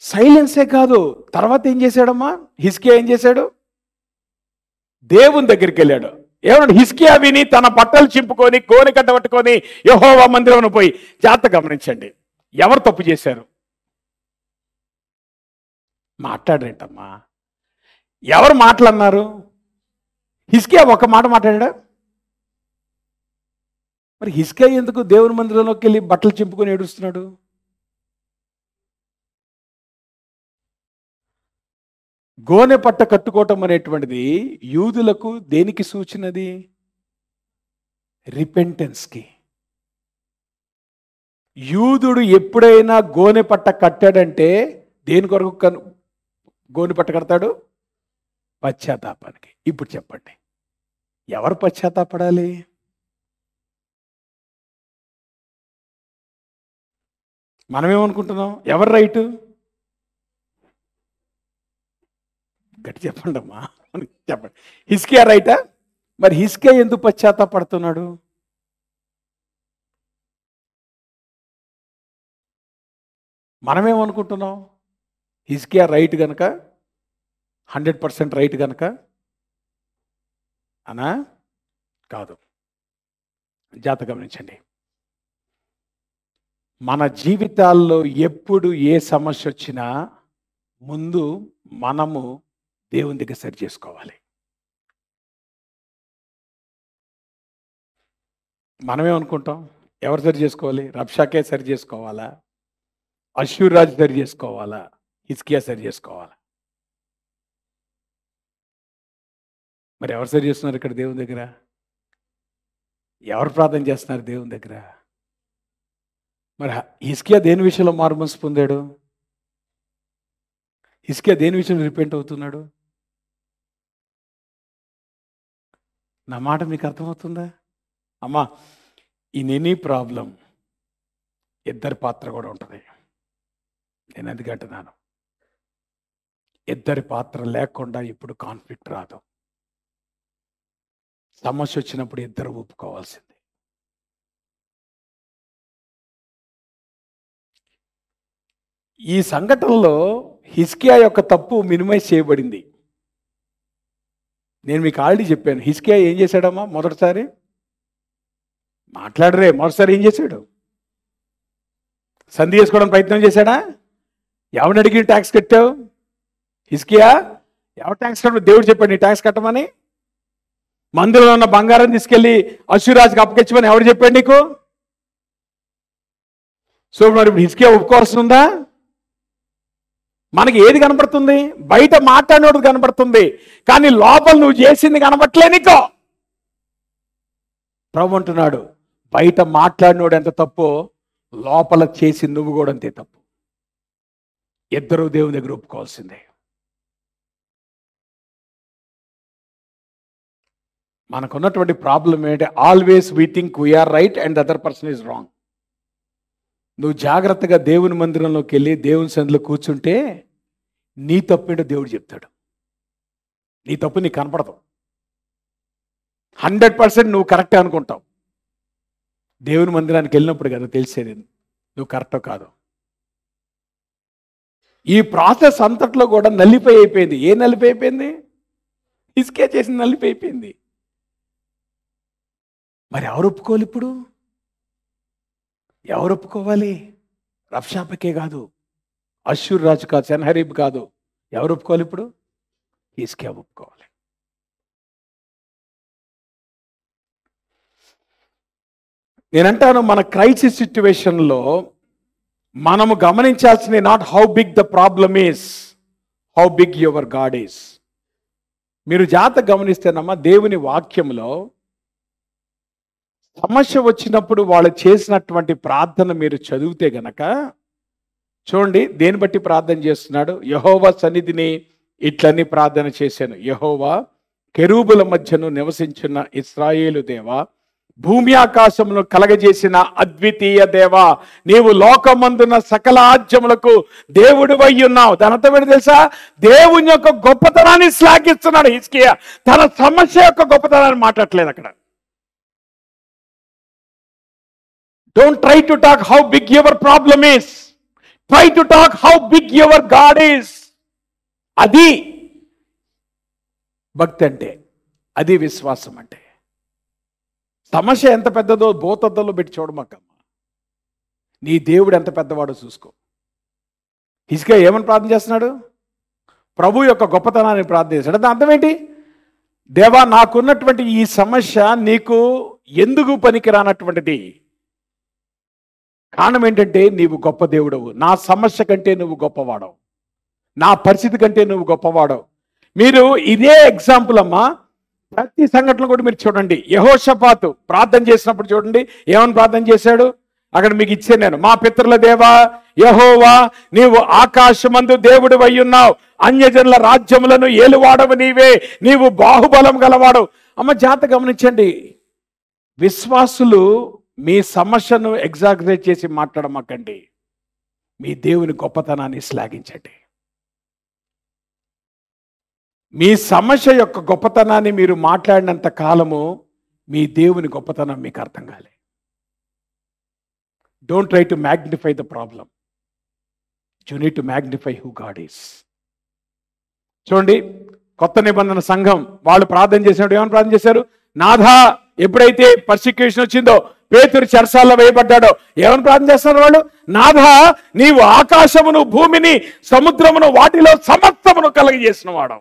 Speaker 3: సైలెన్సే కాదు, తర్వాత ఏం చేశాడమ్మా? హిజ్కియా ఏం చేశాడు? దేవుని దగ్గరికి వెళ్ళాడు. ఏమన్నాడు? హిజ్కియా విని తన బట్టలు చింపుకొని కోని కట్ట పట్టుకొని యెహోవా మందిరంలో పోయి, జాగ్రత్త గమనించండి, ఎవరు తప్పు చేశారు? మాట్లాడరేంటమ్మా? ఎవరు మాట్లాడినారు? హిజ్కియా ఒక మాట మాట్లాడా? మరి హిజ్కియా ఎందుకు దేవుని మందిరంలోకి వెళ్ళి బట్టలు చింపుకొని ఏడుస్తున్నాడు? గోనె పట్ట కట్టుకోవటం అనేటువంటిది యూదులకు దేనికి సూచనది? రిపెంటెన్స్కి. యూదుడు ఎప్పుడైనా గోనె పట్ట కట్టాడంటే దేని కొరకు గోనె పట్ట కడతాడు? పశ్చాత్తాపానికి. ఇప్పుడు చెప్పండి, ఎవరు పశ్చాత్తాపడాలి? మనమేమనుకుంటున్నాం? ఎవరు రైటు? గట్టి చెప్పండి అమ్మా, చెప్పండి. హిజ్కియా రైటా? మరి హిజ్కియా ఎందుకు పశ్చాత్తాపడుతున్నాడు? మనమేమనుకుంటున్నాం? హిజ్కియా రైట్ కనుక, 100% రైట్ కనుక అనా? కాదు. జాగ్రత్త గమనించండి. మన జీవితాల్లో ఎప్పుడు ఏ సమస్య వచ్చినా ముందు మనము దేవుని దగ్గర సరి చేసుకోవాలి. మనమేమనుకుంటాం? ఎవరు సరి చేసుకోవాలి? రబ్షాకే సరి చేసుకోవాలా? అష్షూర్ రాజు సరి చేసుకోవాలా? హిజ్కియా సరి చేసుకోవాలా? మరి ఎవరు సరి చేస్తున్నారు ఇక్కడ దేవుని దగ్గర? ఎవరు ప్రార్థన చేస్తున్నారు దేవుని దగ్గర? మరి హిజ్కియా దేని విషయంలో మారుమనసు పొందాడు? హిజ్కియా దేని విషయంలో రిపెంట్ అవుతున్నాడు? నా మాట మీకు అర్థమవుతుందా అమ్మా? ఇన్ ఎనీ ప్రాబ్లం ఇద్దరి పాత్ర కూడా ఉంటుంది. నేను అది అంటున్నాను, ఇద్దరి పాత్ర లేకుండా ఇప్పుడు కాన్ఫ్లిక్ట్ రాదు. సమస్య వచ్చినప్పుడు ఇద్దరు ఒప్పుకోవాల్సింది. ఈ సంఘటనలో హిజ్కియా యొక్క తప్పు మినిమైజ్ చేయబడింది. నేను మీకు ఆల్రెడీ చెప్పాను. హిజ్కియా ఏం చేశాడమ్మా? మొదటిసారి మాట్లాడరే, మొదటిసారి ఏం చేశాడు? సంధి చేసుకోవడానికి ప్రయత్నం చేశాడా? ఎవరిని అడిగి ట్యాక్స్ కట్టావు? హిజ్కియా? ఎవరు ట్యాక్స్ కట్ట? దేవుడు చెప్పాడు నీ ట్యాక్స్ కట్టమని. మందులో ఉన్న బంగారం తీసుకెళ్లి అష్షూరాజుకి అప్పగించమని ఎవరు చెప్పాడు నీకు? సో మరి ఇప్పుడు హిజ్కియా ఒప్పుకోవాల్సి ఉందా? మనకి ఏది కనబడుతుంది? బయట మాట్లాడినోడు కనబడుతుంది, కానీ లోపల నువ్వు చేసింది కనబడట్లే నీకో. ప్రభు అంటున్నాడు, బయట మాట్లాడినోడు ఎంత తప్పో లోపల చేసి నువ్వు కూడా అంతే తప్పు. ఇద్దరు దేవుని దగ్గర ఒప్పుకోవాల్సిందే. మనకున్నటువంటి ప్రాబ్లం ఏంటంటే always we think we are right and other person is wrong. నువ్వు జాగ్రత్తగా దేవుని మందిరంలోకి వెళ్ళి దేవుని సన్నిధిలో కూర్చుంటే నీ తప్పేంటో దేవుడు చెప్తాడు. నీ తప్పు నీకు కనపడదు. 100% నువ్వు కరెక్టే అనుకుంటావు. దేవుని మందిరానికి వెళ్ళినప్పుడు కదా తెలిసేది నువ్వు కరెక్టో కాదు. ఈ ప్రాసెస్ అంతట్లో కూడా నలిపై అయిపోయింది. ఏ నలిపై అయిపోయింది? ఇసుకే చేసిన నలిపై అయిపోయింది. మరి ఎవరు ఒప్పుకోవాలి ఇప్పుడు? ఎవరు ఒప్పుకోవాలి? రబ్షాపకే కాదు, అష్షూర్ రాజు కాదు, సెన్హరీబ్ కాదు. ఎవరు ఒప్పుకోవాలి ఇప్పుడు? హిజ్కియా ఒప్పుకోవాలి. నేనంటాను, మన క్రైసిస్ సిచ్యువేషన్లో మనము గమనించాల్సింది not how big the problem is, how big your God is. మీరు జాగ్రత్తగా గమనిస్తేనమ్మా, దేవుని వాక్యంలో సమస్య వచ్చినప్పుడు వాళ్ళు చేసినటువంటి ప్రార్థన మీరు చదివితే గనక చూడండి, దేని బట్టి ప్రార్థన చేస్తున్నాడు? యెహోవా సన్నిధిని ఇట్లని ప్రార్థన చేశాను. యెహోవా, కెరూబుల మధ్యను నివసించిన ఇశ్రాయేలు దేవా, భూమి ఆకాశమును కలగజేసిన అద్వితీయ దేవా, నీవు లోకమందున సకల ఆజ్యములకు దేవుడు ఉన్నావు. దాని అర్థం ఏంటి తెలుసా? దేవుని యొక్క గొప్పతనాన్ని శ్లాఘిస్తున్నాడు హిజ్కియా. తన సమస్య యొక్క గొప్పతనాన్ని మాట్లాడలేదు అక్కడ. Don't try to talk how big your problem is. Try to talk how big your God is. అది భక్తి అంటే, అది విశ్వాసం అంటే. సమస్య ఎంత పెద్దదో భూతద్దంలో పెట్టి చూడమాకమ్మా. నీ దేవుడు ఎంత పెద్దవాడో చూసుకో. హిజ్కియా ఏమని ప్రార్థన చేస్తున్నాడు? ప్రభు యొక్క గొప్పతనాన్ని ప్రార్థన చేస్తాడు. దాని అర్థం ఏంటి? దేవా, నాకున్నటువంటి ఈ సమస్య నీకు ఎందుకు పనికిరానటువంటిది. కారణం ఏంటంటే నీవు గొప్ప దేవుడవు. నా సమస్య కంటే నువ్వు గొప్పవాడవు, నా పరిస్థితి కంటే నువ్వు గొప్పవాడవు. మీరు ఇదే ఎగ్జాంపుల్ అమ్మా, ప్రతి సంఘటన కూడా మీరు చూడండి. యెహోషాపాతు ప్రార్థన చేసినప్పుడు చూడండి ఏమని ప్రార్థన చేశాడు. అక్కడ మీకు ఇచ్చాను నేను. మా పితరుల దేవా యెహోవా, నీవు ఆకాశమందు దేవుడు ఉన్నావు, అన్యజనుల రాజ్యములను ఏలువాడవు నీవే, నీవు బాహుబలం గలవాడు. అమ్మ జాగ్రత్త గమనించండి, విశ్వాసులు మీ సమస్యను ఎగ్జాగరేట్ చేసి మాట్లాడమాకండి. మీ దేవుని గొప్పతనాన్ని శ్లాఘించండి. మీ సమస్య యొక్క గొప్పతనాన్ని మీరు మాట్లాడినంత కాలము మీ దేవుని గొప్పతనం మీకు అర్థం కాలే. Don't try to magnify the problem, you need to magnify who God is. చూడండి, కొత్త నిబంధన సంఘం వాళ్ళు ప్రార్థన చేసినప్పుడు ఏమని ప్రార్థన చేశారు? నాథా, ఎప్పుడైతే పర్సిక్యూషన్ వచ్చిందో, పేతురు చెరసాల్లో వేయబడ్డాడో, ఏమని ప్రార్థన చేస్తున్నారు వాళ్ళు? నాథా, నీవు ఆకాశమును భూమిని సముద్రమును వాటిలో సమస్తమును కలగజేసిన వాడు.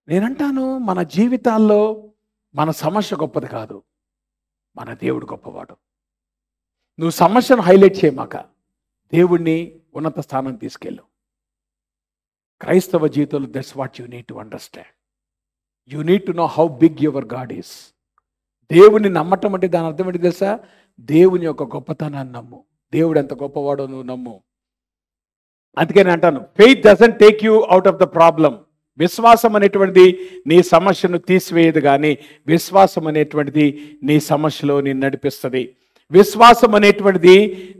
Speaker 3: నేనంటాను, మన జీవితాల్లో మన సమస్య గొప్పది కాదు, మన దేవుడు గొప్పవాడు. నువ్వు సమస్యను హైలైట్ చేయమాక, దేవుణ్ణి ఉన్నత స్థానం తీసుకెళ్ళు. క్రైస్తవ జీవితంలో that's what you need to understand. You need to know how big your God is. దేవుని నమ్మటం అంటే దాని అర్థం ఏంటి తెలుసా? దేవుని యొక్క గొప్పతనాన్ని నమ్ము. దేవుడు ఎంత గొప్పవాడో నువ్వు నమ్ము. అందుకే నేను అంటాను, faith doesn't take you out of the problem. విశ్వాసం అనేటువంటిది నీ సమస్యను తీసివేయదు, కానీ విశ్వాసం అనేటువంటిది నీ సమస్యలో నేను నడిపిస్తుంది. విశ్వాసం అనేటువంటిది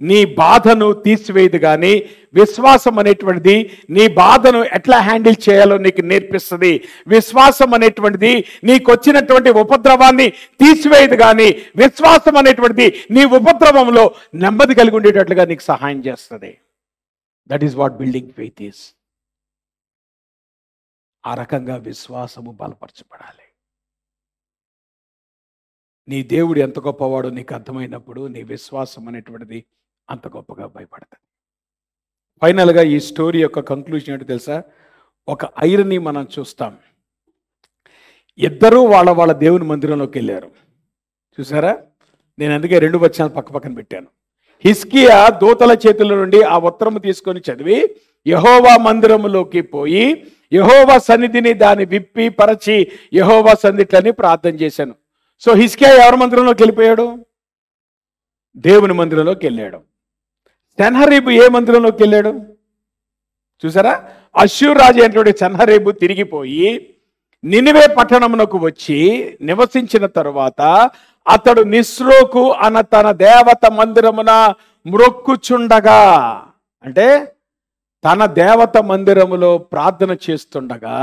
Speaker 3: నీ బాధను తీసివేయదు, కానీ విశ్వాసం అనేటువంటిది నీ బాధను ఎట్లా హ్యాండిల్ చేయాలో నీకు నేర్పిస్తుంది. విశ్వాసం అనేటువంటిది నీకు వచ్చినటువంటి ఉపద్రవాన్ని తీసివేయదు, కానీ విశ్వాసం అనేటువంటిది నీ ఉపద్రవంలో నెమ్మది కలిగి ఉండేటట్లుగా నీకు సహాయం చేస్తుంది. That is what building faith is. ఆ రకంగా విశ్వాసము బలపరచబడాలి. నీ దేవుడు ఎంత గొప్పవాడో నీకు అర్థమైనప్పుడు నీ విశ్వాసం అనేటువంటిది అంత గొప్పగా భయపడతాడు. ఫైనల్గా ఈ స్టోరీ యొక్క కంక్లూజన్ ఏంటో తెలుసా? ఒక ఐరని మనం చూస్తాం. ఇద్దరూ వాళ్ళ దేవుని మందిరంలోకి వెళ్ళారు. చూసారా? నేను అందుకే 2 వచనాలు పక్కన పెట్టాను. హిజ్కియా దూతల చేతుల నుండి ఆ ఉత్తరము తీసుకొని చదివి యెహోవా మందిరములోకి పోయి యెహోవా సన్నిధిని దాన్ని విప్పి పరచి యెహోవా సన్నిధిని ప్రార్థన చేశాను. సో హిజ్కియా ఎవరి మందిరంలోకి వెళ్ళిపోయాడు? దేవుని మందిరంలోకి వెళ్ళాడు. సెన్హరీబు ఏ మందిరంలోకి వెళ్ళాడు? చూసారా? అష్షూరు రాజు అయినటువంటి సెన్హరీబు తిరిగిపోయి నినివే పట్టణమునకు వచ్చి నివసించిన తరువాత అతడు నిస్రోకు అన్న తన దేవత మందిరమున మ్రొక్కుచుండగా, అంటే తన దేవత మందిరములో ప్రార్థన చేస్తుండగా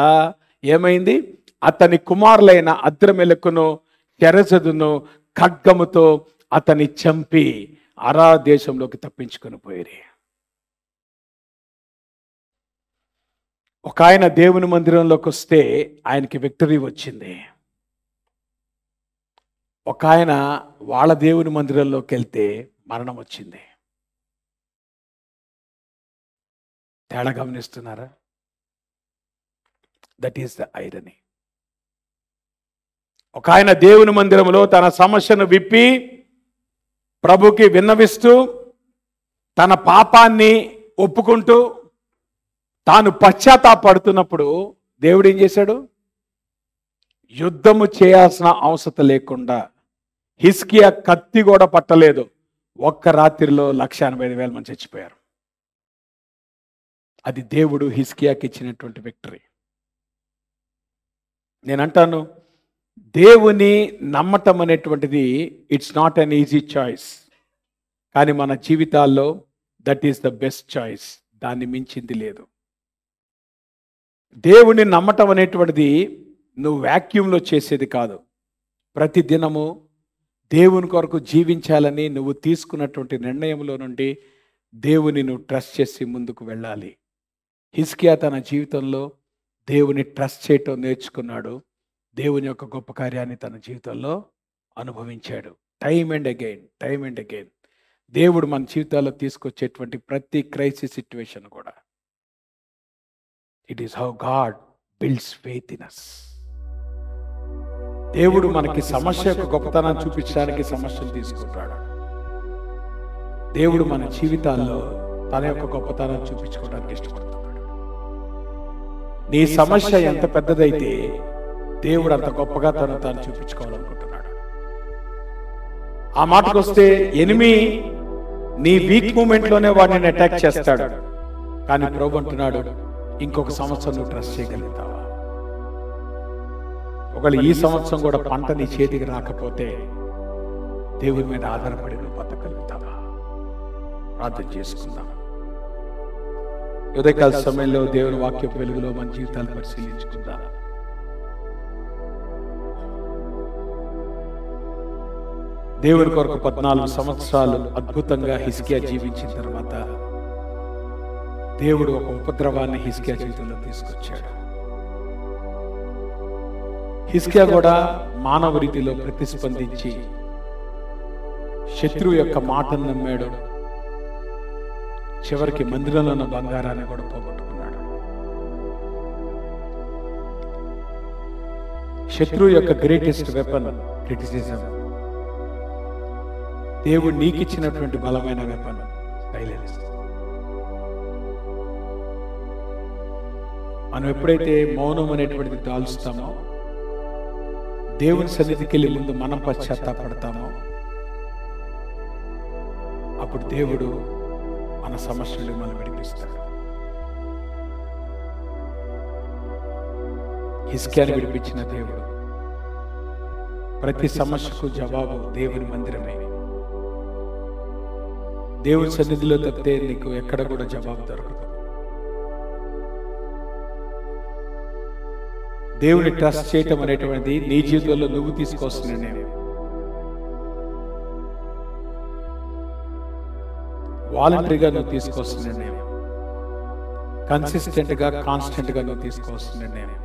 Speaker 3: ఏమైంది? అతని కుమారులైన అద్రమెలకును చెరజదును ఖడ్గముతో అతని చంపి అరా దేశంలోకి తప్పించుకొని పోయిరి. ఒక ఆయన దేవుని మందిరంలోకి వస్తే ఆయనకి విక్టరీ వచ్చింది. ఒక ఆయన వాళ్ళ దేవుని మందిరంలోకి వెళ్తే మరణం వచ్చింది. తేడా గమనిస్తున్నారా? That is the irony. ఒక ఆయన దేవుని మందిరంలో తన సమస్యను విప్పి ప్రభుకి విన్నవిస్తూ తన పాపాన్ని ఒప్పుకుంటూ తాను పశ్చాత్తాపడుతున్నప్పుడు దేవుడు ఏం చేశాడు? యుద్ధము చేయాల్సిన అవసరం లేకుండా హిజ్కియా కత్తి కూడా పట్టలేదు. ఒక్క రాత్రిలో 1,85,000 మంది చచ్చిపోయారు. అది దేవుడు హిజ్కియాకి ఇచ్చినటువంటి విక్టరీ. నేనంటాను, దేవుని నమ్మటం అనేటువంటిది it's not an easy choice, కానీ మన జీవితాల్లో that is the best choice. దాన్ని మించింది లేదు. దేవుని నమ్మటం అనేటువంటిది నువ్వు వ్యాక్యూమ్లో చేసేది కాదు. ప్రతి దినము దేవుని కొరకు జీవించాలని నువ్వు తీసుకున్నటువంటి నిర్ణయంలో నుండి దేవుని నువ్వు ట్రస్ట్ చేసి ముందుకు వెళ్ళాలి. హిజ్కియా తన జీవితంలో దేవుని ట్రస్ట్ చేయటం నేర్చుకున్నాడు. దేవుని యొక్క గొప్ప కార్యాన్ని తన జీవితంలో అనుభవించాడు. టైమ్ అండ్ అగైన్ దేవుడు మన జీవితాల్లో తీసుకొచ్చేటువంటి ప్రతి క్రైసిస్ సిచ్యువేషన్ కూడా it is how God builds faith in us. దేవుడు మనకి సమస్య యొక్క గొప్పతనాన్ని చూపించడానికి సమస్యను తీసుకుంటాడు. దేవుడు మన జీవితాల్లో తన యొక్క గొప్పతనాన్ని చూపించుకోవడానికి ఇష్టపడుతున్నాడు. నీ సమస్య ఎంత పెద్దదైతే దేవుడు అంత గొప్పగా తాను చూపించుకోవాలనుకుంటున్నాడు. ఆ మాటకు వస్తే ఎనిమి నీ వీక్ మూమెంట్లోనే వాడిని అటాక్ చేస్తాడు, కానీ ప్రభు అంటున్నాడు, ఇంకొక సంవత్సరం నువ్వు ట్రస్ట్ చేయగలుగుతావా? ఒకవేళ ఈ సంవత్సరం కూడా పంట నీ చేతికి రాకపోతే దేవుని మీద ఆధారపడి నువ్వు బతకగలుగుతావా? ప్రార్థన చేసుకుందాం. ఉదయకాల సమయంలో దేవుని వాక్యపు వెలుగులో మన జీవితాలు పరిశీలించుకుందాం. దేవుని కొరకు 14 సంవత్సరాలు అద్భుతంగా హిజ్కియా జీవించిన తర్వాత దేవుడు ఒక ఉపద్రవాన్ని హిజ్కియా జీవితంలో తీసుకొచ్చాడు. హిజ్కియా కూడా మానవ రీతిలో ప్రతిస్పందించి శత్రువు యొక్క మాటను నమ్మాడు. చివరికి మందిరంలో ఉన్న బంగారాన్ని కూడా పోగొట్టుకున్నాడు. శత్రువు యొక్క గ్రేటెస్ట్ వెపన్ క్రిటిసిజం. దేవుడు నీకు ఇచ్చినటువంటి బలమైన వెపన్ సైలెన్స్. మనం ఎప్పుడైతే మౌనం అనేటువంటిది దాల్చుతామో, దేవుని సన్నిధికి వెళ్ళి ముందు మనం పశ్చాత్తాపడతామో, అప్పుడు దేవుడు మన సమస్యలు మనం విడిపిస్తాడు. హిజ్కియాని విడిపించిన దేవుడు ప్రతి సమస్యకు జవాబు దేవుని మందిరమే. దేవుని సన్నిధిలో తప్పితే నీకు ఎక్కడ కూడా జవాబు దొరకదు. దేవుని ట్రస్ట్ చేయటం అనేటువంటిది నీ జీవితంలో నువ్వు తీసుకోవాల్సిన నిర్ణయం. వాలంటరీగా నువ్వు తీసుకోవాల్సిన నిర్ణయం. కన్సిస్టెంట్గా కాన్స్టెంట్గా నువ్వు తీసుకోవాల్సిన నిర్ణయం.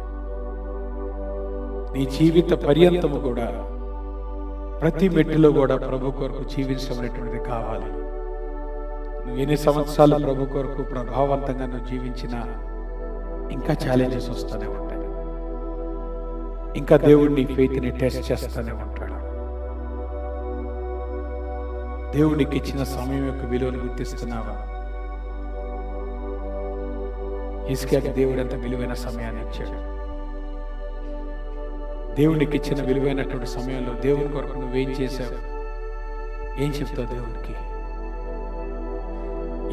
Speaker 3: నీ జీవిత పర్యంతము కూడా ప్రతి మెట్టులో కూడా ప్రభు కొరకు జీవించబడేటువంటిది కావాలి. నువ్వు ఎన్ని సంవత్సరాలు ప్రభు కొరకు ప్రభావవంతంగా నువ్వు జీవించినా ఇంకా ఛాలెంజెస్ వస్తూనే ఉంటాయి. ఇంకా దేవుడిని ఫెయిత్ని టెస్ట్ చేస్తూనే ఉంటాడు. దేవుడికి ఇచ్చిన సమయం యొక్క విలువను గుర్తిస్తున్నావా? హిజ్కియాకి దేవుడు ఎంత విలువైన సమయాన్ని ఇచ్చాడు. దేవుడికి ఇచ్చిన విలువైనటువంటి సమయంలో దేవుని కొరకు నువ్వేం చేశావు? ఏం చెప్తావు దేవునికి?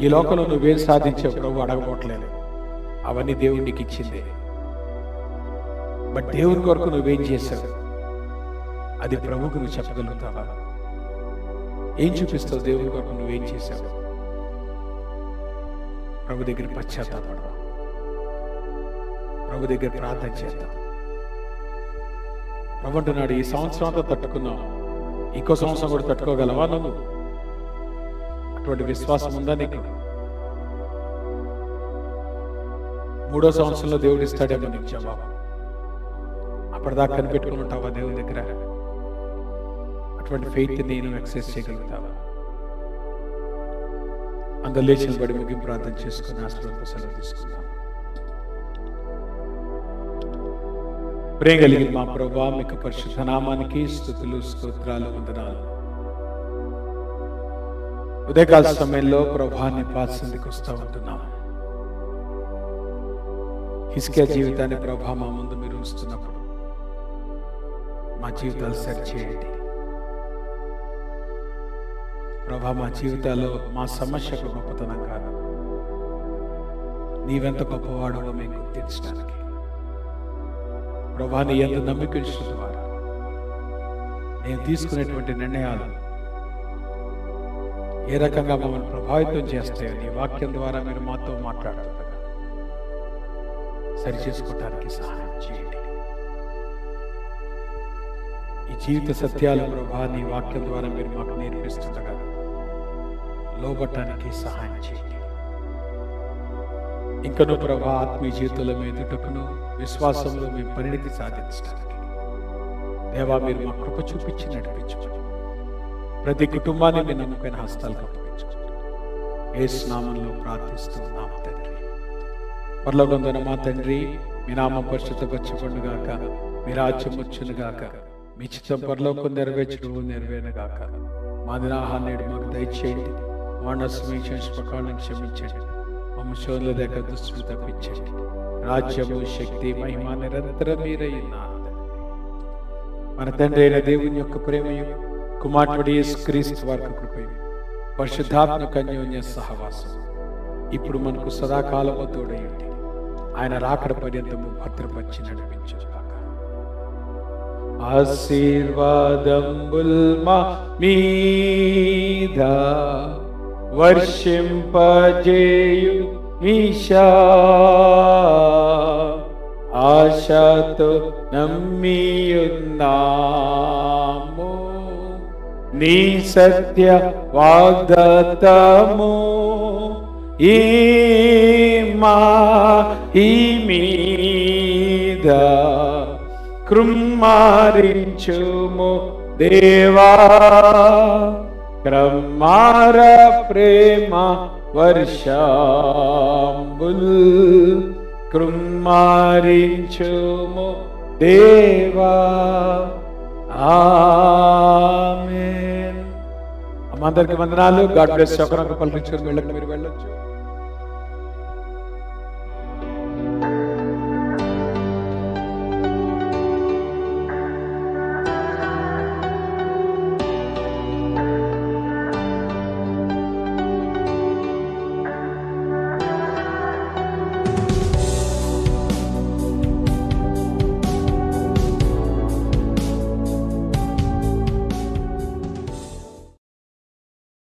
Speaker 3: ఈ లోకంలో నువ్వేం సాధించావు ప్రభు అడగబోట్లేదు, అవన్నీ దేవుడికి ఇచ్చిందే. బట్ దేవుని కొరకు నువ్వేం చేశావు అది ప్రభుకు నువ్వు చెప్పగలుగుతావా? ఏం చూపిస్తావు దేవుని కొరకు నువ్వేం చేశావు? ప్రభు దగ్గర పశ్చాత్తాపడదాం, ప్రభు దగ్గర ప్రార్థన చేద్దాం. ప్రభు అంటున్నాడు, ఈ సంవత్సరం అంతా తట్టుకున్నావు, ఇంకో సంవత్సరం కూడా తట్టుకోగలవా నువ్వు? అటువంటి విశ్వాసం ఉందా నీకు? మూడో సంవత్సరంలో దేవుడు ఇస్తాడేమో నీకు జవాబు. అప్పటిదాకా కనిపెట్టుకుని ఉంటావా దేవుని దగ్గర? అటువంటి ఫెయిత్ నేను ఎక్సెస్ చేయగలుగుతావా? అందరూ లేచిన బడి ముగింపు ప్రార్థన చేసుకుని ఆశీర్వాద సెలవు తీసుకుందాం. ప్రేమ కలిగిన మా ప్రభువా, మీకు పరిశుద్ధ నామానికి స్తుతులు, స్తోత్రాలు, వందనాలు. ఉదయకాల సమయంలో ప్రభాన్ని పాల్సిందికి వస్తూ ఉంటున్నాం. హిజ్కియా జీవితాన్ని ప్రభా మా ముందు మీరు ఉంచుతున్నప్పుడు మా జీవితాలు సరిచేయండి ప్రభా. మా జీవితాల్లో మా సమస్యకు గొప్పతనం కాదు, నీవెంత గొప్పవాడవో మేము గుర్తించడానికి ప్రభా, నీ యందు నమ్మిక ఉంచడం ద్వారా నేను తీసుకునేటువంటి నిర్ణయాలు ఏ రకంగా మమ్మల్ని ప్రభావితం చేస్తాయో నీ వాక్యం ద్వారా మీరు మాతో మాట్లాడుతుండగా సరి చేసుకోవటానికి సహాయం చేయండి. ఈ జీవిత సత్యాలు ప్రభా నీ వాక్యం ద్వారా మీరు మాకు నేర్పిస్తుండగా లోబట్టానికి సహాయం చేయండి. ఇంకను ప్రభా ఆత్మీయ జీవితంలో మీ ఎదుటకును విశ్వాసంలో మీ పరిణితి సాధించడానికి దేవా మీరు మా కృప చూపించి నడిపించు. ప్రతి కుటుంబాన్ని మీ నమ్మకమైన హస్తాలకు అప్పగించు. యేసు నామములో ప్రార్థిస్తున్నాము తండ్రి. పరలోకమందున్న మా తండ్రి, మీ నామం పరిశుద్ధపరచబడునుగాక, మీ రాజ్యం వచ్చునుగాక, మీ చిత్తం పరలోకం నెరవేర్చును నెరవేరునుగాక. మా దినాహాన్ని నేడు మాకు దయచేయండి, మా ప్రకారం క్షమించండి, మమ్మ శోధనల దగ్గర దుస్తులు తప్పించండి. రాజ్యము, శక్తి, మహిమ నిరంతరం మీరై ఉన్నారు. మన తండ్రి అయిన దేవుని యొక్క ప్రేమయు, కుమారుడు యేసుక్రీస్తు వారి కృపయు, పరిశుద్ధాత్మక అన్యోన్య సహవాసం ఇప్పుడు మనకు సదాకాలము తోడై ఉండి ఆయన రాకడ పర్యంతము భద్రపరిచి నడిపించుగాక. ఆశీర్వాదంబుల్ మా మీద వర్షింపజేయు మీషా, ఆశతో నమ్మియున్నాము నీ సత్య వాగ్దత్తము. ఈ మీద కృమ్మారించుము దేవా, క్రమార ప్రేమ వర్షాంబుల్ కృమ్మారించుము దేవా. ఆమేన్. అందరికి వందనాలు. God bless. ఒకరికి పలికించుకొని వెళ్ళండి, మీరు వెళ్ళొచ్చు.